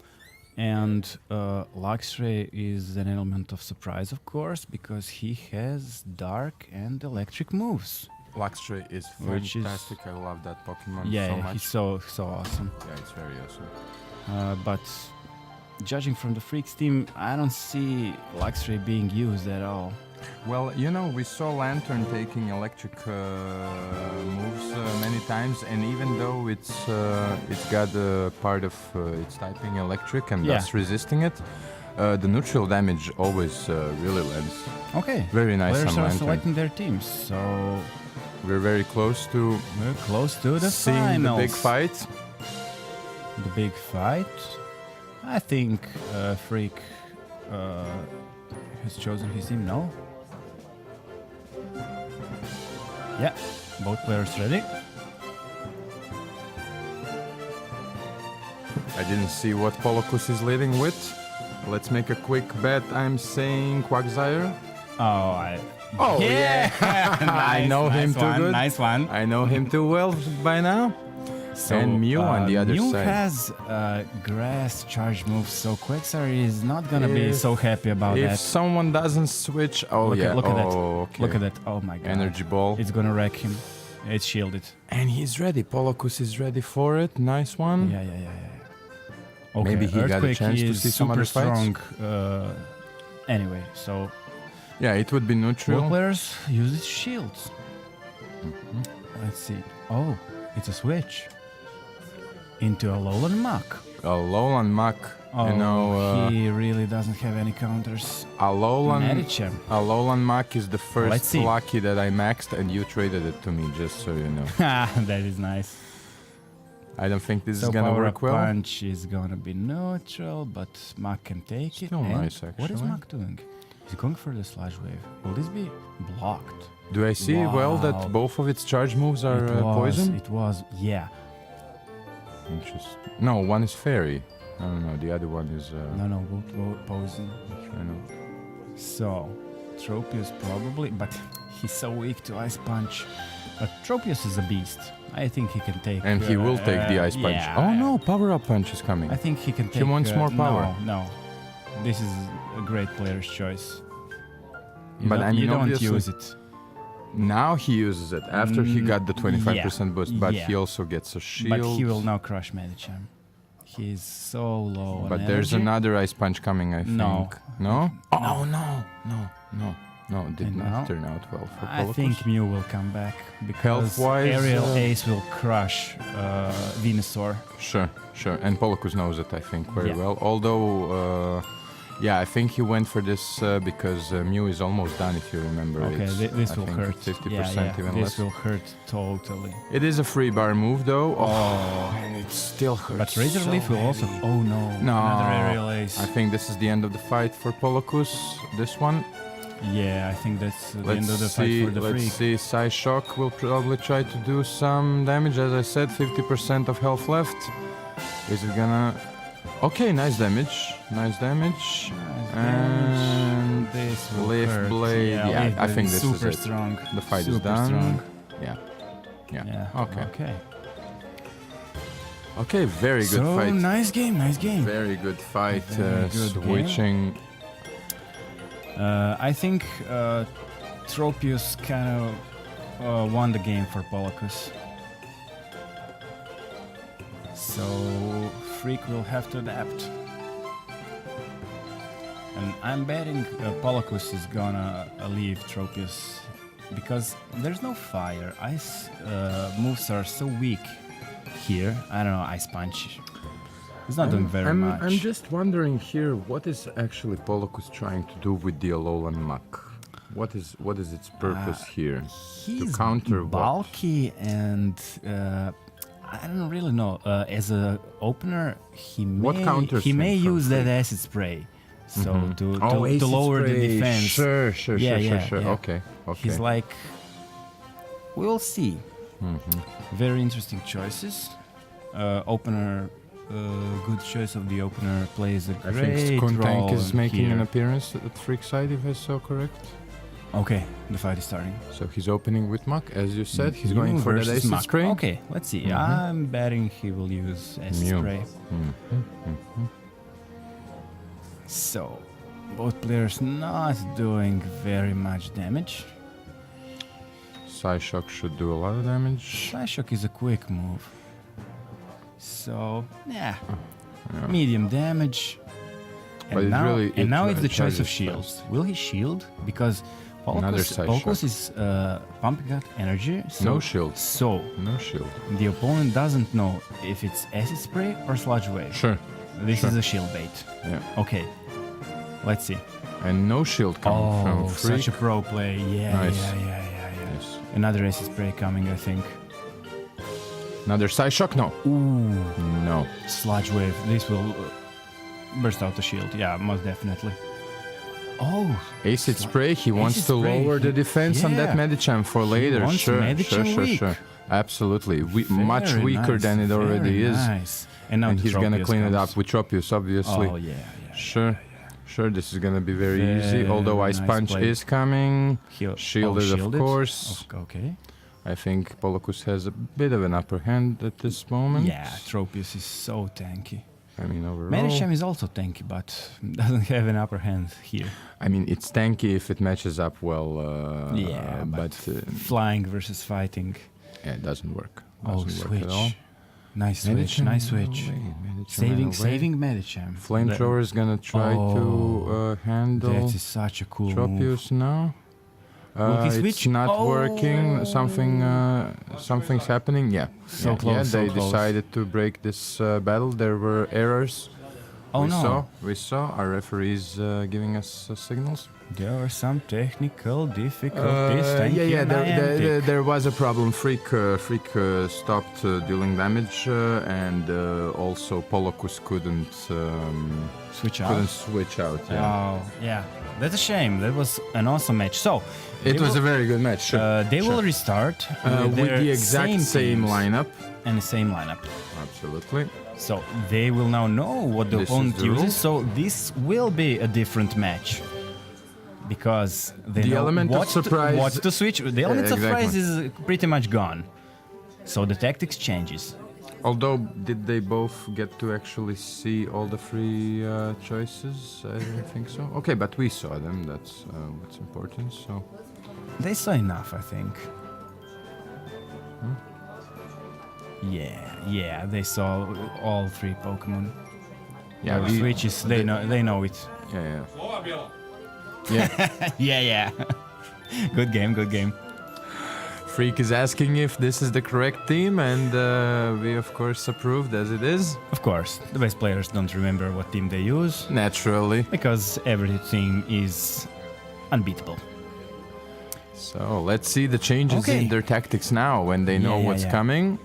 And Luxray is an element of surprise, of course, because he has dark and electric moves. Luxray is Which is- fantastic. I love that Pokemon Yeah, so much. he's so awesome. Yeah, it's very awesome. But judging from the Freaks team, I don't see Luxray being used at all. Well, you know, we saw Lantern taking electric moves many times, and even though it's got a part of its typing electric and Yeah. thus resisting it, the neutral damage always really lands. Okay. Very nice Players on are Lantern. selecting their teams, so We're very close to we're close to the seeing finals. the big fight. The big fight. I think Freak has chosen his team. No. Yeah, both players ready. I didn't see what Polokus is leading with. Let's make a quick bet. I'm saying Quagsire. Oh, yeah. I know him too good. Nice one. I know him too well by now. So, And Mew on the other Mew side. has grass charge moves, so Quagsire is not gonna be If- so happy about If that. someone doesn't switch, Look at- look at that. Okay. Look at that! Oh my god! Energy ball. It's gonna wreck him. It's shielded. And he's ready. Polokus is ready for it. Nice one. Yeah. Okay, Maybe he got a Earthquake chance to is see some super other fights. strong. Anyway, so Yeah, it would be both neutral. players use shields. Mhm. Let's see. Oh, it's a switch into a Alolan Mach. Alolan Mach. Oh, You know, he really doesn't have any counters. Alolan Medicham. Mach is the Let's first see. lucky that I maxed, and you traded it to me, just so you know. That is nice. I don't think this So is gonna Power work Up well. Punch is gonna be neutral, but Mach can take it. Still and nice, What is actually. Mach doing? He's going for the Sludge Wave. Will this be blocked? Do I see well Wow. that both of its charge moves are poison? It was, yeah. Interesting. No, one is fairy. I don't know. The other one is. No, both poison. I know. So, Tropius probably, but he's so weak to Ice Punch. But Tropius is a beast. I think he can take. And he will take the ice punch. yeah, Oh no, power up punch is coming. I think he can take. wants more power. No. This is a great player's choice. You But don't, I mean, you don't obviously- use it. Now he uses it after he got the 25% boost, but yeah. he also gets a shield. But he will now crush Medicham. He's so low on But there's energy. another ice punch coming, I think. No. No? Oh no, no. No, it did And not now turn out well for I Polacus. think Mew will come back because Health-wise, Aerial Ace will crush Venusaur. Sure, sure. And Polacus knows it, I think, very Yeah. well. Although, yeah, I think he went for this because Mew is almost done, if you remember. Okay, It's, this I will think, hurt. 50% even this less. will hurt totally. It is a free bar move, though. Oh. And it still hurts. But Razor so Leaf will also. heavy. Oh no! No, Another Aerial Ace. I think this is the end of the fight for Polacus. This one. Yeah, I think that's the end of the fight for the let's freak. see. Psyshock will probably try to do some damage. As I said, 50% of health left. Is it gonna? Okay, nice damage. Nice damage. And This will Leaf hurt. Blade. Yeah, Leaf I think Blade this super is it. strong. The fight is Super done. strong. Yeah. Yeah. Yeah. Okay. Okay. Okay. Very good So fight. nice game. Nice game. Very good fight. Very good game. Switching. I think Tropius kind of won the game for Polacus. So Freak will have to adapt. And I'm betting Polacus is gonna leave Tropius because there's no fire. Ice moves are so weak here. I don't know, Ice Punch. He's not doing very much. I'm just wondering here, what is actually Polacus trying to do with the Alolan Muck? What is its purpose here? He's counter what? bulky and I don't really know. As a opener, he What may counters he may him from use that Freak? acid spray, so Mhm. to acid lower the spray. defense. Sure, sure, Yeah, sure, yeah, sure. yeah. Okay, okay. He's like, we'll see. Mhm. Very interesting choices. Opener, good choice of the opener plays a I great think role Skuntank is making here. an appearance at Freak side, if I saw correct. Okay, the fight is starting. So he's opening with Muck, as you said. He's Mew going for that versus acid Mach. spray. Okay, let's see. Mhm. I'm betting he will use acid Mew. spray. Mhm. So, both players not doing very much damage. Psyshock should do a lot of damage. Psyshock is a quick move. So, yeah, Yeah. medium damage. But And it now, really- and it now ch- it's the it choice of charges shields. fast. Will he shield? Because Another Polkus Psyshock. is pumping out energy. So, No shield. So, No shield. the opponent doesn't know if it's acid spray or sludge wave. Sure. This Sure. is a shield bait. Yeah. Okay, let's see. And no shield coming from Freak. such a pro play. Yeah, Nice. yeah. Yes. Another acid spray coming, I think. Another Psyshock? No. Ooh, No. sludge wave. This will burst out the shield. Yeah, most definitely. Oh, Acid spray, he wants Acid to spray, lower he- the defense on that yeah. Medicham for later. wants Sure, Medicham sure, weak. sure. Absolutely. Much very weaker nice, than it already very is. Nice. And now And the he's gonna Tropius clean it comes. up with Tropius, obviously. Oh yeah. Sure. Sure, this is gonna be very easy. Although Very Ice nice Punch play. is coming. He'll- Shielded, of shielded? course. Okay. I think Polacus has a bit of an upper hand at this moment. Yeah, Tropius is so tanky. I mean, overall. Medicham is also tanky, but doesn't have an upper hand here. I mean, it's tanky if it matches up well. Yeah, but Flying versus fighting. yeah, it doesn't work. Oh, Doesn't work switch. at all. Nice switch, Medicham nice ran switch. away, Medicham ran away. Saving Medicham. Flamethrower is gonna try to handle That is such a cool move. Tropius now. Will he It's switch? not Oh. working. Something's happening. Yeah. So yeah, close, Yeah, so they close. decided to break this battle. There were errors. Oh no. We saw our referees giving us signals. There are some technical difficulties. Thank you, yeah. Niantic. There was a problem. Freak stopped dealing damage, and also Polacus couldn't Switch out. switch out. Yeah. Oh, yeah. That's a shame. That was an awesome match. So, It they was will- a very good match. Sure. they will Sure. restart With their the exact same teams lineup. and the same lineup. Absolutely. So they will now know what the This is opponent the uses. rules. So this will be a different match because they The know element of what surprise- what to switch. The element of exactly. surprise is pretty much gone. So the tactics changes. Although, did they both get to actually see all the free choices? I don't think so. Okay, but we saw them. That's what's important. So. They saw enough, I think. Hmm? Yeah, they saw all three Pokemon. Yeah, Our switches. They know it. Yeah, yeah. Yeah. Yeah. Good game, good game. Freak is asking if this is the correct team, and we of course approved as it is. Of course, the best players don't remember what team they use Naturally. because every team is unbeatable. So let's see the changes Okay. in their tactics now when they know what's coming.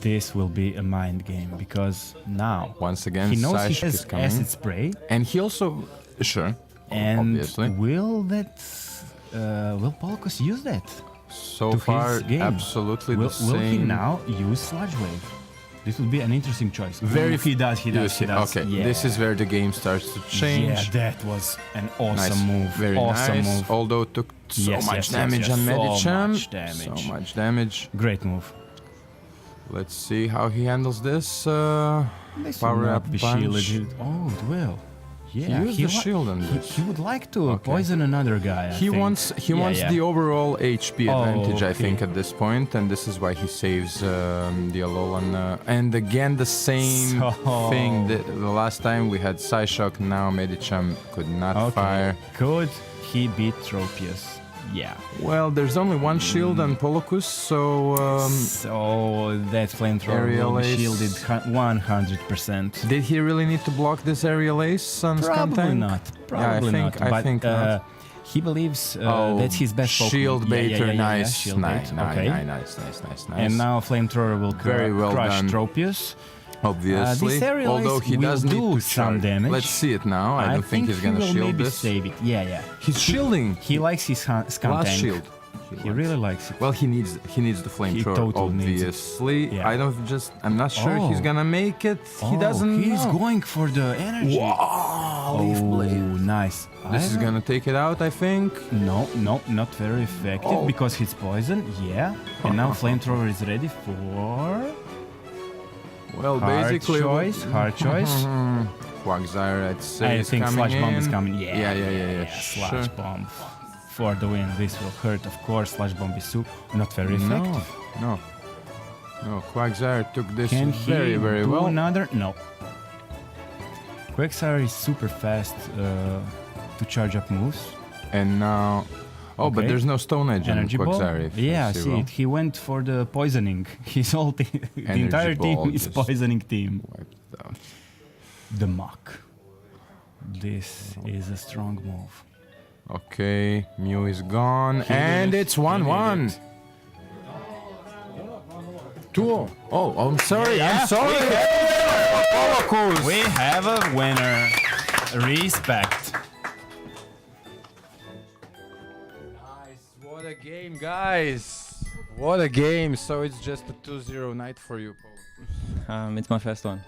This will be a mind game because now Once again, he knows Sashk he is has coming. acid spray, And he also... Sure. and obviously. will Polkus use that? So to far, his game. absolutely Will he same. now use Sludge Wave? This would be an interesting choice. Very If he does, he You does, see- he does. Okay, Yeah. this is where the game starts to change. Yeah, that was an awesome Nice. move. Very awesome nice. move. Although it took so Yes, much yes, damage yes, on yes. Medicham. So much damage. So much damage. Great move. Let's see how he handles this. This Power will not up be punch. shielded. Oh, it will. Yeah, He used the li- shield on he, this. he would like to Okay. poison another guy. I He think. wants Yeah. the overall HP Oh, advantage, I okay. think, at this point, and this is why he saves the Alolan. And again, the same So- thing. The last time we had Psyshock, now Medicham could not fire. Could he beat Tropius? Yeah. Well, there's only one shield on Polocus, so So that flamethrower Aerial will be Ace. shielded 100%. did he really need to block this aerial ace on Probably Skuntank? not. Probably think- not. I but, think not. he believes Oh, that's his best Pokemon. shield Yeah, yeah, baiter, yeah, yeah, nice, shield nice, bait. nice, Okay. nice. And now flamethrower will Very well crush done. Tropius. Obviously, this aerial although ace he will does do need to some charge. damage. Let's see it now. I don't think he's gonna he will shield maybe this. save it. Yeah. He's shielding. He likes his Skuntank. Last shield. He really likes it. Well, he needs the flamethrower. totally needs it. Obviously, Yeah. I'm not sure he's Oh. gonna make it. He doesn't. He's know. going for the energy. Wow, leaf blade. Nice. This is gonna take it out, I think. No, not very effective Oh. because he's poison. Yeah. And now flamethrower is ready for Well, hard basically, choice. Hard choice. Quagsire, I'd say, I is think coming Slash Bomb is in. coming. Yeah. Yeah. Slash Sure. Bomb for the win. This will hurt, of course. Slash Bomb is not very effective. No. Quagsire took this Can he very do well. another? No. Quagsire is super fast to charge up moves. And now, but Okay. there's no Stone Edge on Energy ball. Quagsire. if you Yeah, see well. it. He went for the poisoning. His whole team, the entire ball team is just poisoning team. wiped it out. The Mach. This is a strong move. Okay, Mew is gone, He and did it. it's He 1-1. did it. 2-0. Oh, I'm sorry. Yeah, I'm sorry. We have a winner. Respect. Nice. What a game, guys. What a game. So it's just a 2-0 night for you, Paul. It's my first one.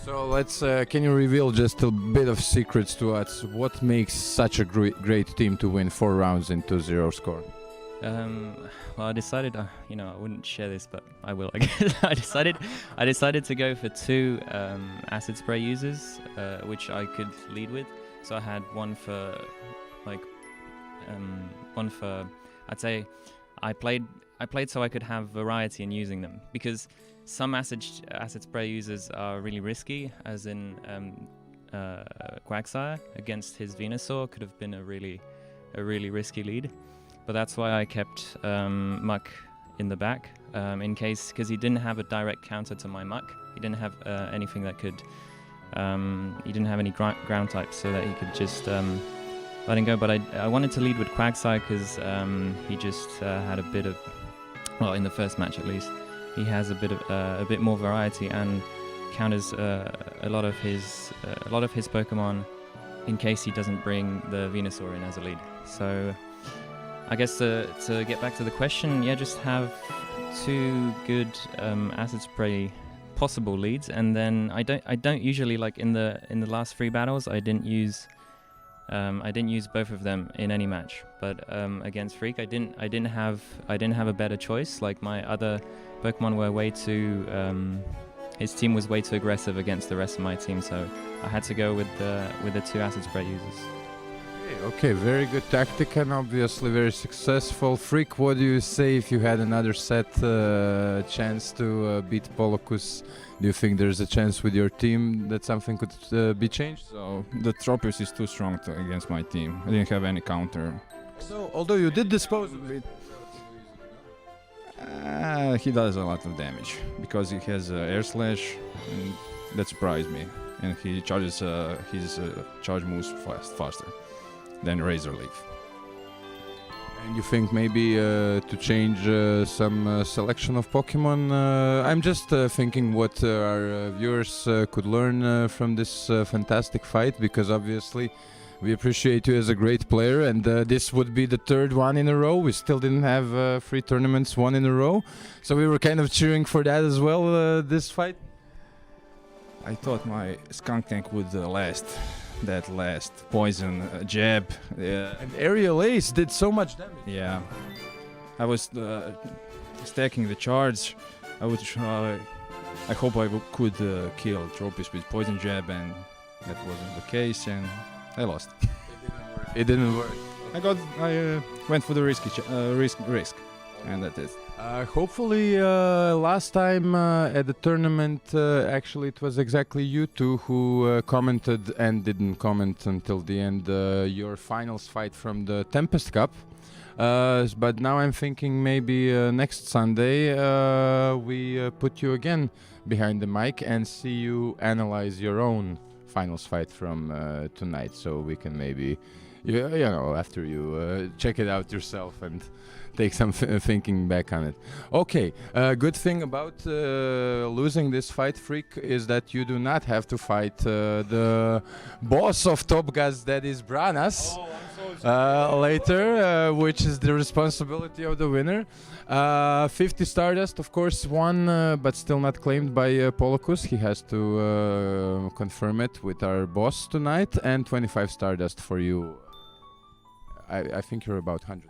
So let's, can you reveal just a bit of secrets to us? What makes such a great team to win 4 rounds in 2-0 score? Well, I decided, I wouldn't share this, but I will. I guess I decided to go for 2 acid spray users, which I could lead with. So I had one for, I'd say, I played so I could have variety in using them, because some acid spray users are really risky, as in Quagsire against his Venusaur could have been a really risky lead. But that's why I kept Muck in the back, in case, because he didn't have a direct counter to my Muck. He didn't have anything that could, he didn't have any ground types, so that he could just let him go. But I wanted to lead with Quagsire because he just had a bit of, well, in the first match at least, he has a bit more variety and counters a lot of his Pokemon in case he doesn't bring the Venusaur in as a lead. So I guess to get back to the question, yeah, just have 2 good acid spray possible leads, and then I don't usually, like in the last 3 battles, I didn't use both of them in any match. But against Freak, I didn't have a better choice. Like my other Pokemon were way too, his team was way too aggressive against the rest of my team, so I had to go with the 2 acid spray users. Okay, very good tactic and obviously very successful. Freak, what do you say if you had another set chance to beat Polocus? Do you think there's a chance with your team that something could be changed? So the Tropius is too strong against my team. I didn't have any counter. So, although you did dispose of it, He does a lot of damage because he has air slash, and that surprised me. And he charges his charge moves faster than Razor Leaf. and you think maybe to change some selection of Pokemon? I'm just thinking what our viewers could learn from this fantastic fight, because obviously we appreciate you as a great player, and this would be the third one in a row. We still didn't have 3 tournaments, 1 in a row, so we were kind of cheering for that as well, this fight. I thought my skunk tank would last that last poison jab. Yeah. And Aerial Ace did so much damage. Yeah. I was stacking the charge. I would. I hope I could kill Tropius with poison jab, and that wasn't the case, and I lost. It didn't work. I went for the risk, and that's it. Hopefully, last time at the tournament, actually it was exactly you two who commented and didn't comment until the end your finals fight from the Tempest Cup. But now I'm thinking maybe next Sunday we put you again behind the mic and see you analyze your own finals fight from tonight, so we can maybe, you know, after you check it out yourself and take some thinking back on it. Okay, good thing about losing this fight, Freak, is that you do not have to fight the boss of Top Gas, that is Branas, later, which is the responsibility of the winner. 50 Stardust, of course, won, but still not claimed by Polocus. He has to confirm it with our boss tonight, and 25 Stardust for you. I think you're about 100.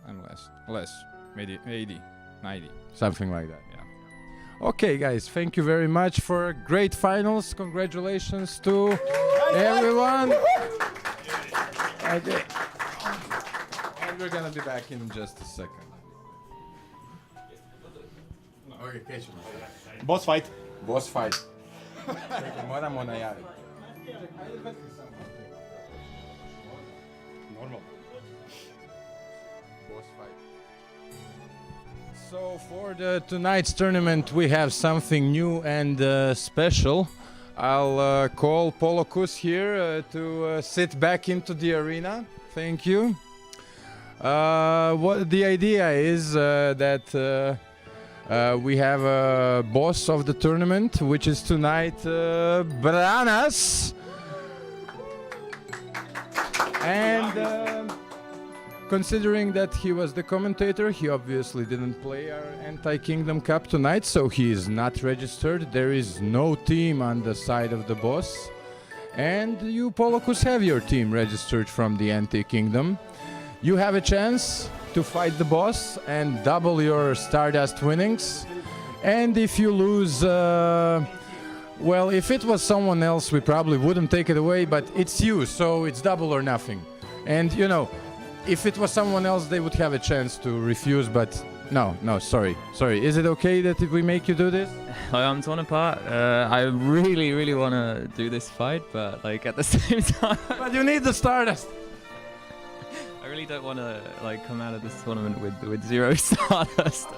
I'm less, maybe 80, 90. Something like that, yeah. Okay, guys, thank you very much for great finals. Congratulations to everyone. Okay. And we're gonna be back in just a second. Okay, krećemo. Boss fight. Boss fight. Čekaj, moramo najaviti. Normal. Boss fight. So for tonight's tournament, we have something new and special. I'll call Polocus here to sit back into the arena. Thank you. What the idea is that we have a boss of the tournament, which is tonight Branas. And considering that he was the commentator, he obviously didn't play our Anti-Kingdom Cup tonight, so he is not registered. There is no team on the side of the boss. And you, Polocus, have your team registered from the Anti-Kingdom. You have a chance to fight the boss and double your Stardust winnings. And if you lose, well, if it was someone else, we probably wouldn't take it away, but it's you, so it's double or nothing. And, you know, if it was someone else, they would have a chance to refuse, but no, sorry. Is it okay that if we make you do this? I'm torn apart. I really want to do this fight, but like at the same time, But you need the Stardust. I really don't want to like come out of this tournament with 0 Stardust.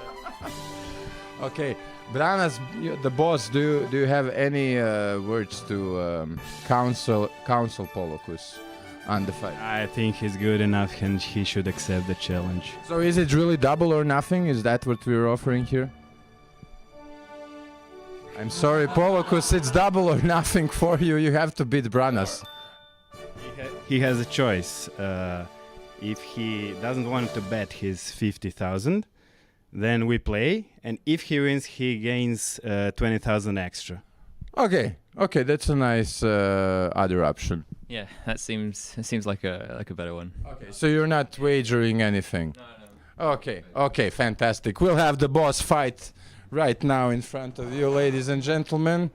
Okay, Branas, the boss, do you have any words to counsel Polocus on the fight? I think he's good enough and he should accept the challenge. So is it really double or nothing? Is that what we're offering here? I'm sorry, Polocus, it's double or nothing for you. You have to beat Branas. He has a choice. If he doesn't want to bet his 50,000, then we play, and if he wins, he gains 20,000 extra. Okay, that's a nice other option. Yeah, that seems like a better one. Okay, so you're not wagering anything? No. Okay, fantastic. We'll have the boss fight right now in front of you, ladies and gentlemen.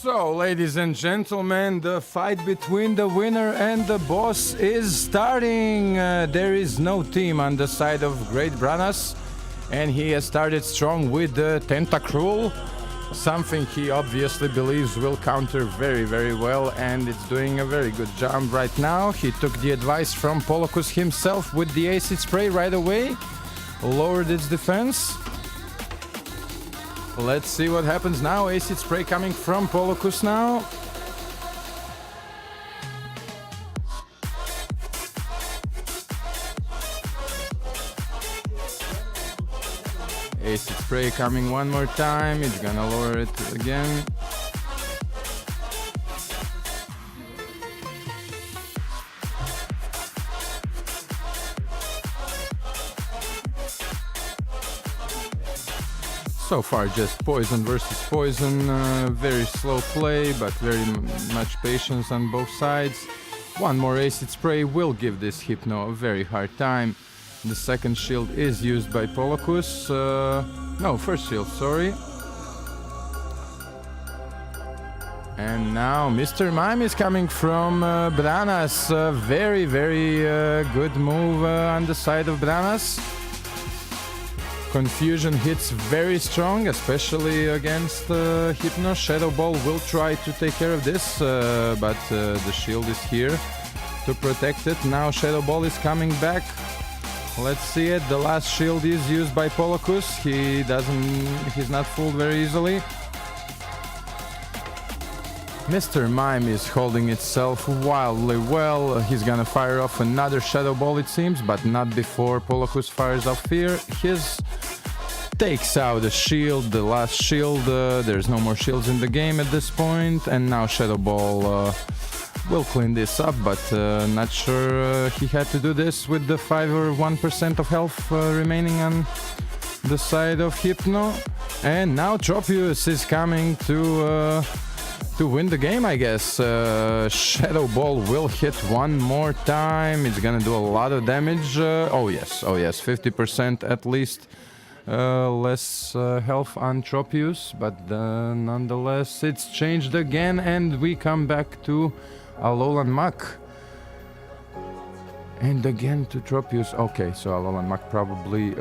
So, ladies and gentlemen, the fight between the winner and the boss is starting. There is no team on the side of Great Branas, and he has started strong with the Tentacruel, something he obviously believes will counter very, very well, and it's doing a very good job right now. He took the advice from Polocus himself with the acid spray right away, lowered its defense. Let's see what happens now. Acid spray coming from Polocus now. Acid spray coming one more time. It's gonna lower it again. So far just poison versus poison, very slow play but very much patience on both sides. One more acid spray will give this Hypno a very hard time. The second shield is used by Polocus, no, first shield, sorry. And now Mr. Mime is coming from Branas, very, very good move on the side of Branas. Confusion hits very strong, especially against Hypno. Shadow Ball will try to take care of this, but the shield is here to protect it. Now Shadow Ball is coming back. Let's see it. The last shield is used by Polocus. He's not fooled very easily. Mr. Mime is holding itself wildly well. He's gonna fire off another Shadow Ball, it seems, but not before Polocus fires off Fear. His takes out the shield, the last shield. There's no more shields in the game at this point, and now Shadow Ball will clean this up, but not sure he had to do this with the 5 or 1% of health remaining on the side of Hypno. And now Tropius is coming to win the game, I guess. Shadow Ball will hit one more time. It's gonna do a lot of damage. Oh yes, 50% at least less health on Tropius, but nonetheless it's changed again, and we come back to Alolan Mach. And again to Tropius. Okay, so Alolan Mach probably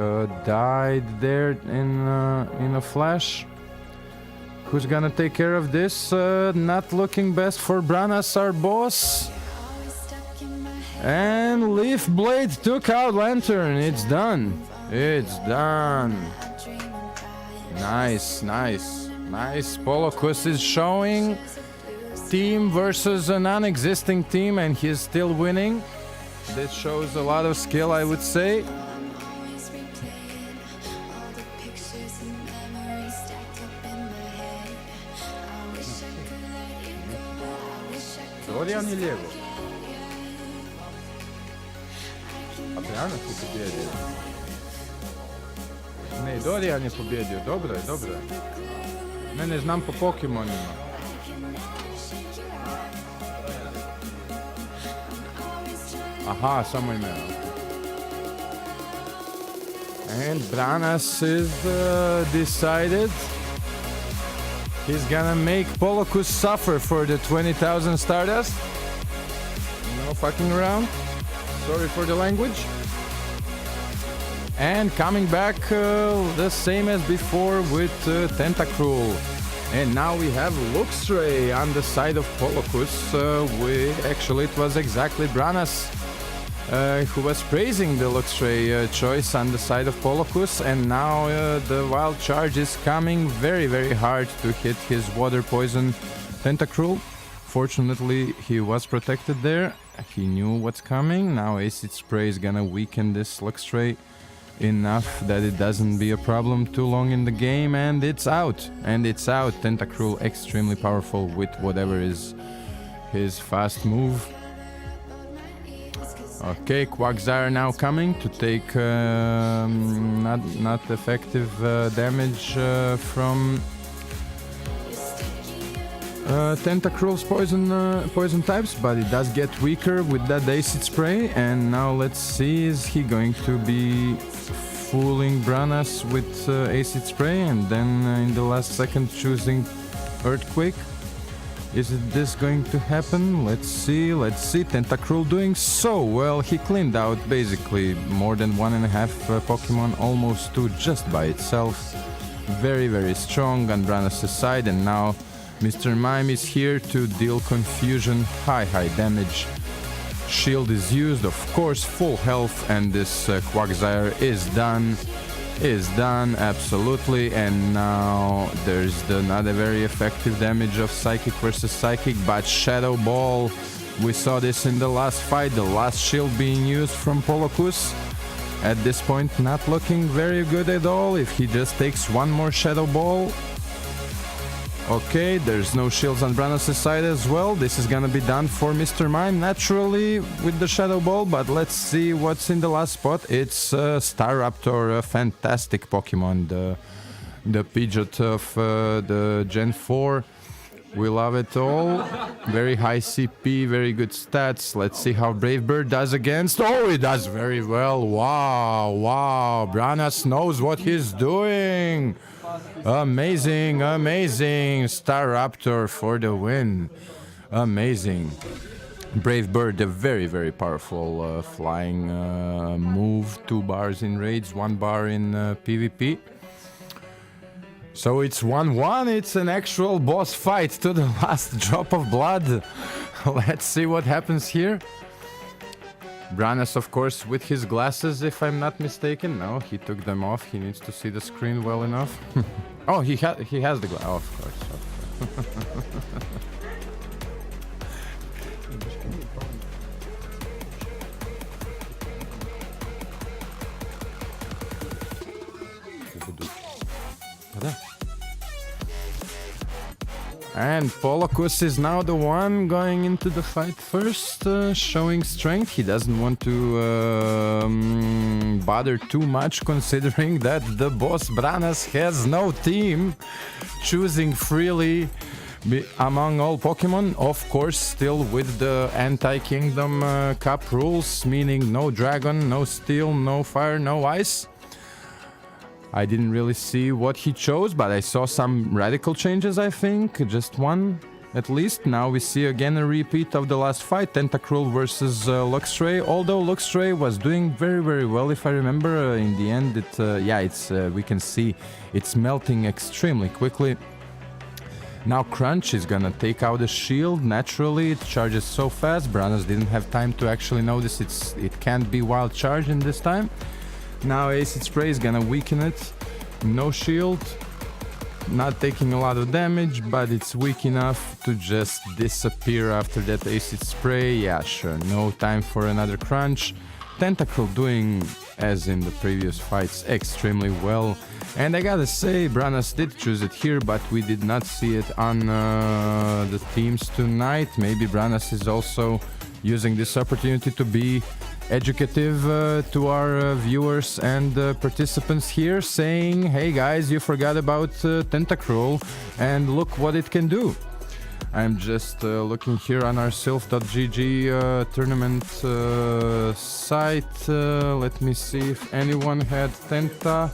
died there in a flash. Who's gonna take care of this? Not looking best for Branas, our boss. And Leaf Blade took out Lantern. It's done. It's done. Nice, nice, nice. Polocus is showing team versus a non-existing team, and he's still winning. This shows a lot of skill, I would say. Dorian i lijevo. A Branas je pobjedio. Ne, Dorian je pobjedio. Dobro je, dobro je. Ne znam po Pokemonima. Aha, samo imena. And Branas is decided. He's gonna make Polocus suffer for the 20,000 Stardust. No fucking around. Sorry for the language. And coming back the same as before with Tentacruel. And now we have Luxray on the side of Polocus. Actually, it was exactly Branas who was praising the Luxray choice on the side of Polocus, and now the Wild Charge is coming very, very hard to hit his Water Poison Tentacruel. Fortunately, he was protected there. He knew what's coming. Now Acid Spray is gonna weaken this Luxray enough that it doesn't be a problem too long in the game, and it's out. And it's out. Tentacruel extremely powerful with whatever is his fast move. Okay, Quagsire now coming to take not effective damage from Tentacruel's poison types, but it does get weaker with that Acid Spray. And now let's see, is he going to be fooling Branas with Acid Spray and then in the last second choosing Earthquake? Is it this going to happen? Let's see. Tentacruel doing so well. He cleaned out basically more than 1.5 Pokemon, almost 2 just by itself. Very, very strong on Branas' side, and now Mr. Mime is here to deal confusion, high damage. Shield is used, of course, full health, and this Quagsire is done. Absolutely. And now there's another very effective damage of Psychic versus Psychic, but Shadow Ball, we saw this in the last fight, the last shield being used from Polocus. At this point, not looking very good at all. If he just takes one more Shadow Ball. Okay, there's no shields on Branas' side as well. This is gonna be done for Mr. Mime naturally with the Shadow Ball, but let's see what's in the last spot. It's Staraptor, a fantastic Pokemon, the Pidgeot of the Gen 4. We love it all. Very high CP, very good stats. Let's see how Brave Bird does against. Oh, he does very well. Wow. Branas knows what he's doing. Amazing. Staraptor for the win. Amazing. Brave Bird, a very, very powerful flying move. 2 bars in raids, 1 bar in PvP. So it's 1-1, it's an actual boss fight to the last drop of blood. Let's see what happens here. Branas, of course, with his glasses, if I'm not mistaken. No, he took them off. He needs to see the screen well enough. Oh, he has the glass. Oh, of course. And Polocus is now the one going into the fight first, showing strength. He doesn't want to bother too much, considering that the boss Branas has no team, choosing freely among all Pokemon. Of course, still with the anti-Kingdom Cup rules, meaning no Dragon, no Steel, no Fire, no Ice. I didn't really see what he chose, but I saw some radical changes, I think. Just one, at least. Now we see again a repeat of the last fight, Tentacruel versus Luxray. Although Luxray was doing very, very well, if I remember. In the end, we can see it's melting extremely quickly. Now Crunch is gonna take out the shield. Naturally, it charges so fast. Branas didn't have time to actually notice it can't be wild charge in this time. Now Acid Spray is gonna weaken it. No shield. Not taking a lot of damage, but it's weak enough to just disappear after that Acid Spray. Yeah, sure. No time for another Crunch. Tentacruel doing, as in the previous fights, extremely well. And I gotta say, Branas did choose it here, but we did not see it on the teams tonight. Maybe Branas is also using this opportunity to be educative to our viewers and participants here, saying, hey guys, you forgot about Tentacruel and look what it can do. I'm just looking here on our Silph.gg tournament site. Let me see if anyone had Tenta.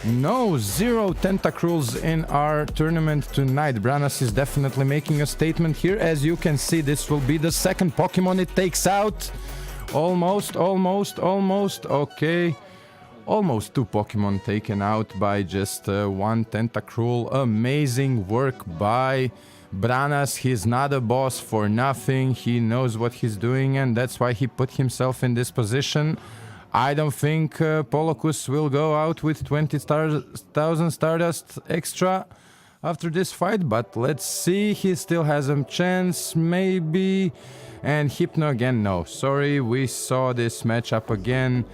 No, 0 Tentacruels in our tournament tonight. Branas is definitely making a statement here. As you can see, this will be the second Pokemon it takes out. Almost. Okay. Almost 2 Pokemon taken out by just 1 Tentacruel. Amazing work by Branas. He's not a boss for nothing. He knows what he's doing, and that's why he put himself in this position. I don't think Polocus will go out with 20,000 Stardust extra after this fight, but let's see. He still has a chance, maybe. And Hypno again, no. Sorry, we saw this matchup again.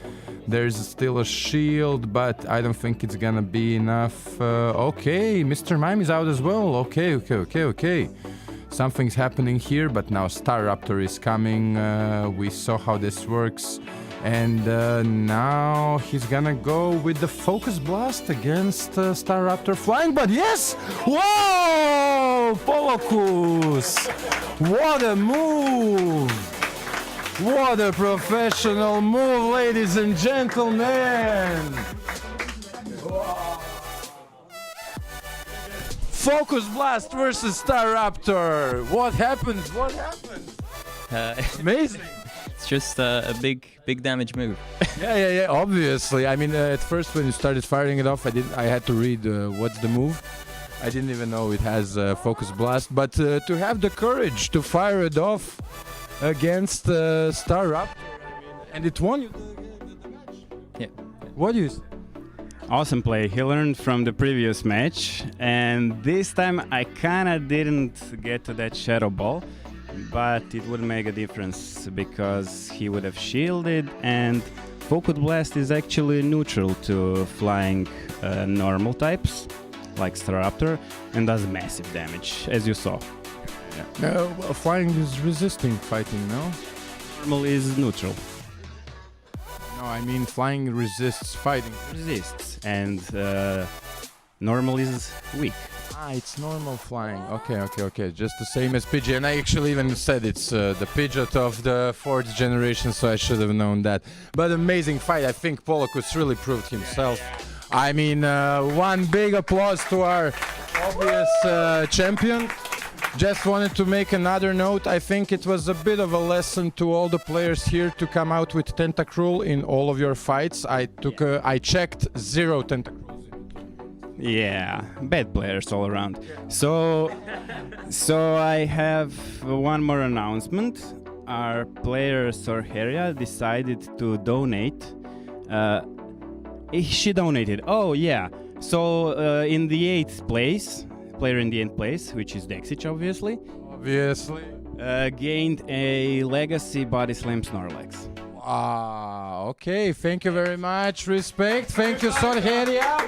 There's still a shield, but I don't think it's gonna be enough. Okay, Mr. Mime is out as well. Okay. Something's happening here, but now Staraptor is coming. We saw how this works. And now he's gonna go with the Focus Blast against Staraptor flying, but yes! Whoa! Polocus! What a move! What a professional move, ladies and gentlemen! Focus Blast versus Star Raptor. What happens? What happens? Amazing. It's just a big damage move. Yeah. Obviously. I mean, at first when you started firing it off, I had to read what's the move. I didn't even know it has Focus Blast. But to have the courage to fire it off against Star Raptor, and it won you the match. Yeah. What do you say? Awesome play. He learned from the previous match, and this time I kinda didn't get to that shadow ball, but it would make a difference because he would have shielded, and Focus Blast is actually neutral to flying normal types like Staraptor and does massive damage, as you saw. Flying is resisting fighting, no? Normal is neutral. No, I mean flying resists fighting. Resists, and normal is weak. It's normal flying. Okay. Just the same as Pidgeot. And I actually even said it's the Pidgeot of the 4th generation, so I should have known that. But amazing fight. I think Polokus really proved himself. I mean, one big applause to our obvious champion. Just wanted to make another note. I think it was a bit of a lesson to all the players here to come out with Tentacruel in all of your fights. I checked 0 Tentacruels. Yeah, bad players all around. So I have one more announcement. Our player Sorheria decided to donate. She donated. Oh yeah. So in the 8th place, player in the 8th place, which is Dexich, obviously, gained a Legacy Body Slam Snorlax. Okay, thank you very much. Respect. Thank you, Sorheria.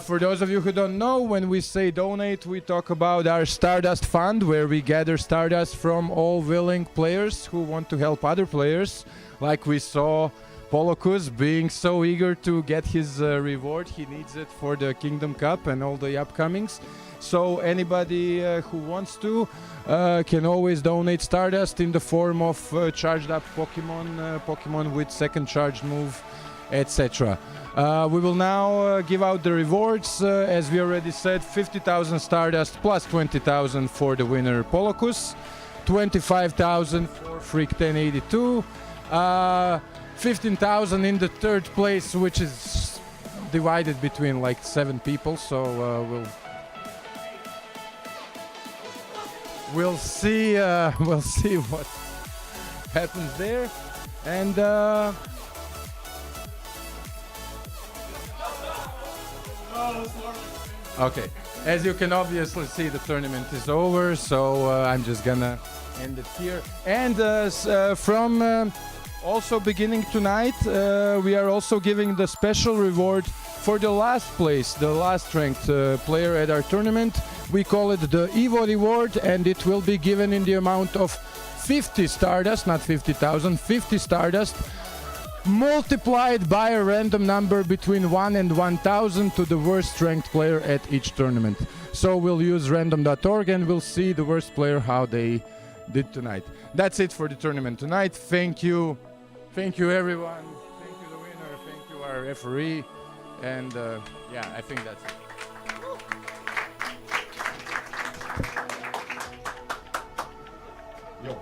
For those of you who don't know, when we say donate, we talk about our Stardust Fund, where we gather Stardust from all willing players who want to help other players. Like we saw Polokus being so eager to get his reward. He needs it for the Kingdom Cup and all the upcomings. So anybody who wants to can always donate Stardust in the form of charged up Pokemon with second charged move, etc. We will now give out the rewards. As we already said, 50,000 Stardust plus 20,000 for the winner Polokus, 25,000 for Freak 1082, 15,000 in the 3rd place, which is divided between like 7 people. So we'll see what happens there, and okay, as you can obviously see, the tournament is over, so I'm just gonna end it here. And from also beginning tonight, we are also giving the special reward for the last place, the last ranked player at our tournament. We call it the Evo reward, and it will be given in the amount of 50 Stardust, not 50,000, 50 Stardust, multiplied by a random number between 1 and 1,000 to the worst ranked player at each tournament. So we'll use random.org and we'll see the worst player how they did tonight. That's it for the tournament tonight. Thank you everyone. Thank you the winner. Thank you our referee. And yeah, I think that's it. Yo.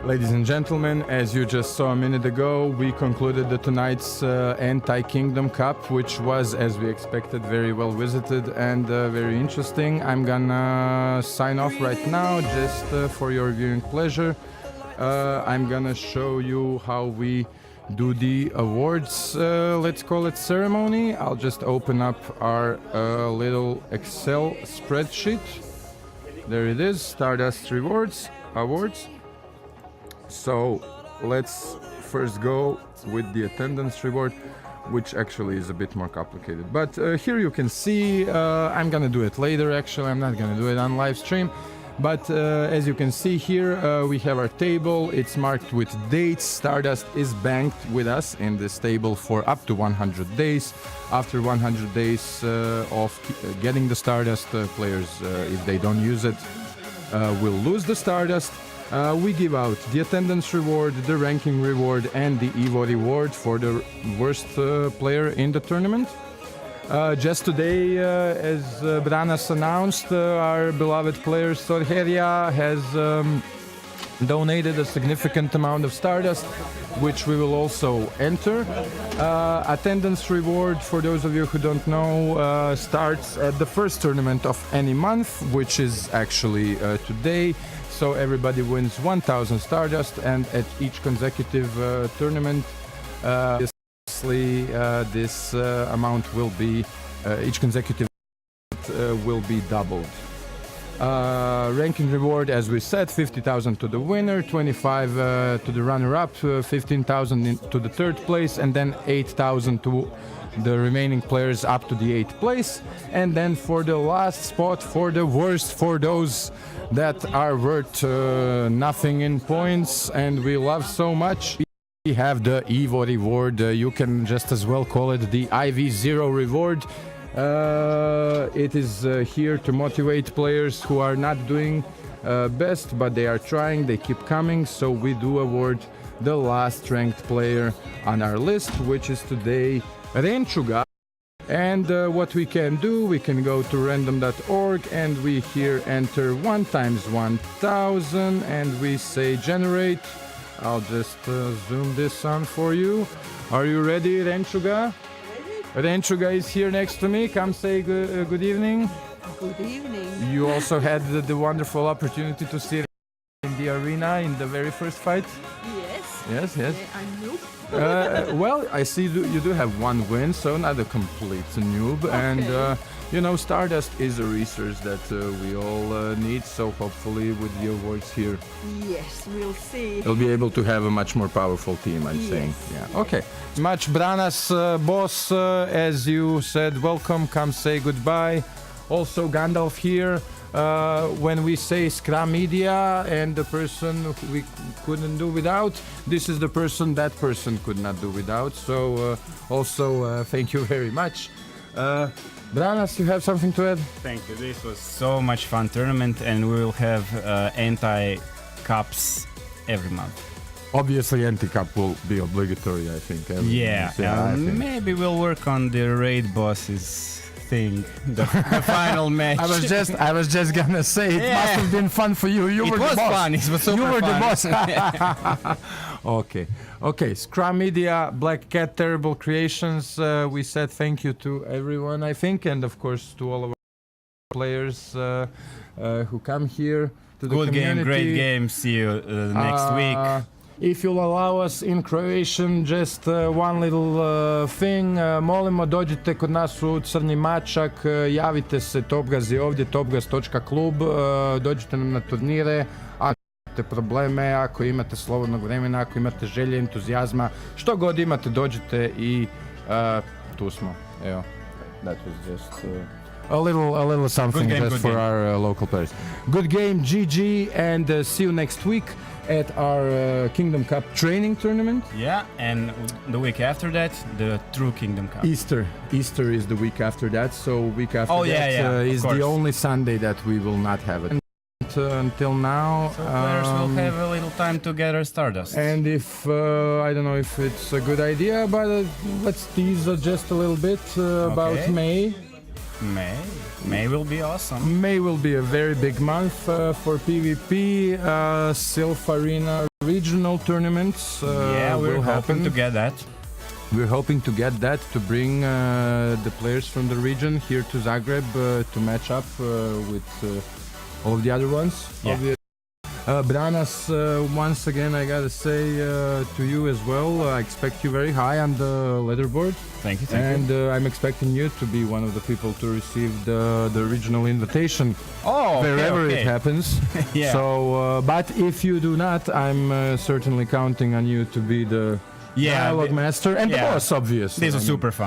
Ladies and gentlemen, as you just saw a minute ago, we concluded tonight's Anti-Kingdom Cup, which was, as we expected, very well visited and very interesting. I'm gonna sign off right now, just for your viewing pleasure. I'm gonna show you how we do the awards, let's call it ceremony. I'll just open up our little Excel spreadsheet. There it is, Stardust Rewards, Awards. So let's first go with the attendance reward, which actually is a bit more complicated. But here you can see, I'm gonna do it later actually, I'm not gonna do it on live stream. But as you can see here, we have our table, it's marked with dates. Stardust is banked with us in this table for up to 100 days. After 100 days of getting the Stardust, players, if they don't use it, will lose the Stardust. We give out the attendance reward, the ranking reward, and the Evo reward for the worst player in the tournament. Just today, as Branas announced, our beloved player Sorheria has donated a significant amount of Stardust, which we will also enter. Attendance reward, for those of you who don't know, starts at the first tournament of any month, which is actually today. So everybody wins 1,000 Stardust, and at each consecutive tournament, this amount will be, each consecutive will be doubled. Ranking reward, as we said, 50,000 to the winner, 25 to the runner-up, 15,000 to the third place, and then 8,000 to the remaining players up to the 8th place. And then for the last spot, for the worst, for those that are worth nothing in points and we love so much, we have the Evo reward. You can just as well call it the IV0 reward. It is here to motivate players who are not doing best, but they are trying, they keep coming. So we do award the last ranked player on our list, which is today Renchuga. And what we can do, we can go to random.org and we here enter 1 times 1,000 and we say generate. I'll just zoom this on for you. Are you ready, Renchuga? Ready. Renchuga is here next to me. Come say good evening. Good evening. You also had the wonderful opportunity to see in the arena in the very first fight. Yes. Yes. I'm noob. Well, I see you do have 1 win, so not a complete noob. Okay. And you know, Stardust is a resource that we all need. So hopefully, with the awards here, Yes, we'll see. you'll be able to have a much more powerful team. I'm saying, yeah. Okay. Much Branas, boss, as you said, welcome. Come say goodbye. Also, Gandalf here. When we say Scrum Media and the person we couldn't do without, this is the person that person could not do without. So also thank you very much. Branas, you have something to add? Thank you. This was so much fun tournament, and we will have anti-cups every month. Obviously, anti-cup will be obligatory, I think. Yeah, I think. maybe we'll work on the raid bosses thing, the final match. I was just gonna say it must have been fun for you. You were the boss. Fun. It was super You were fun. the boss. Okay. Scrum Media, Black Cat, Terrible Creations. We said thank you to everyone, I think, and of course to all of our players who come here to the Good community. game, great game. See you next week. If you'll allow us in Croatian, just one little thing. Molimo, dođite kod nas u Crni Mačak, javite se Topgaz je ovdje, topgaz.klub, dođite nam na turnire. Ako imate probleme, ako imate slobodnog vremena, ako imate želje, entuzijazma, što god imate, dođite i tu smo. Evo, that was just a little something game, just good for game. our local players. Good game, GG, and see you next week at our Kingdom Cup training tournament. Yeah, and the week after that, the true Kingdom Cup. Easter is the week after that, so week after is of the course. only Sunday that we will not have it. And, until now, So players will have a little time to gather Stardust. and if I don't know if it's a good idea, but let's tease just a little bit about Okay. May. May will be awesome. May will be a very big month for PvP. Silph Arena regional tournaments we're will hoping happen. to get that. We're hoping to get that, to bring the players from the region here to Zagreb to match up with all of the other ones. Yeah. Branas, once again, I gotta say to you as well, I expect you very high on the leaderboard. Thank you. And I'm expecting you to be one of the people to receive the regional invitation wherever it happens. Yeah. So, but if you do not, I'm certainly counting on you to be the dialogue master and the boss, obviously. This is super fun.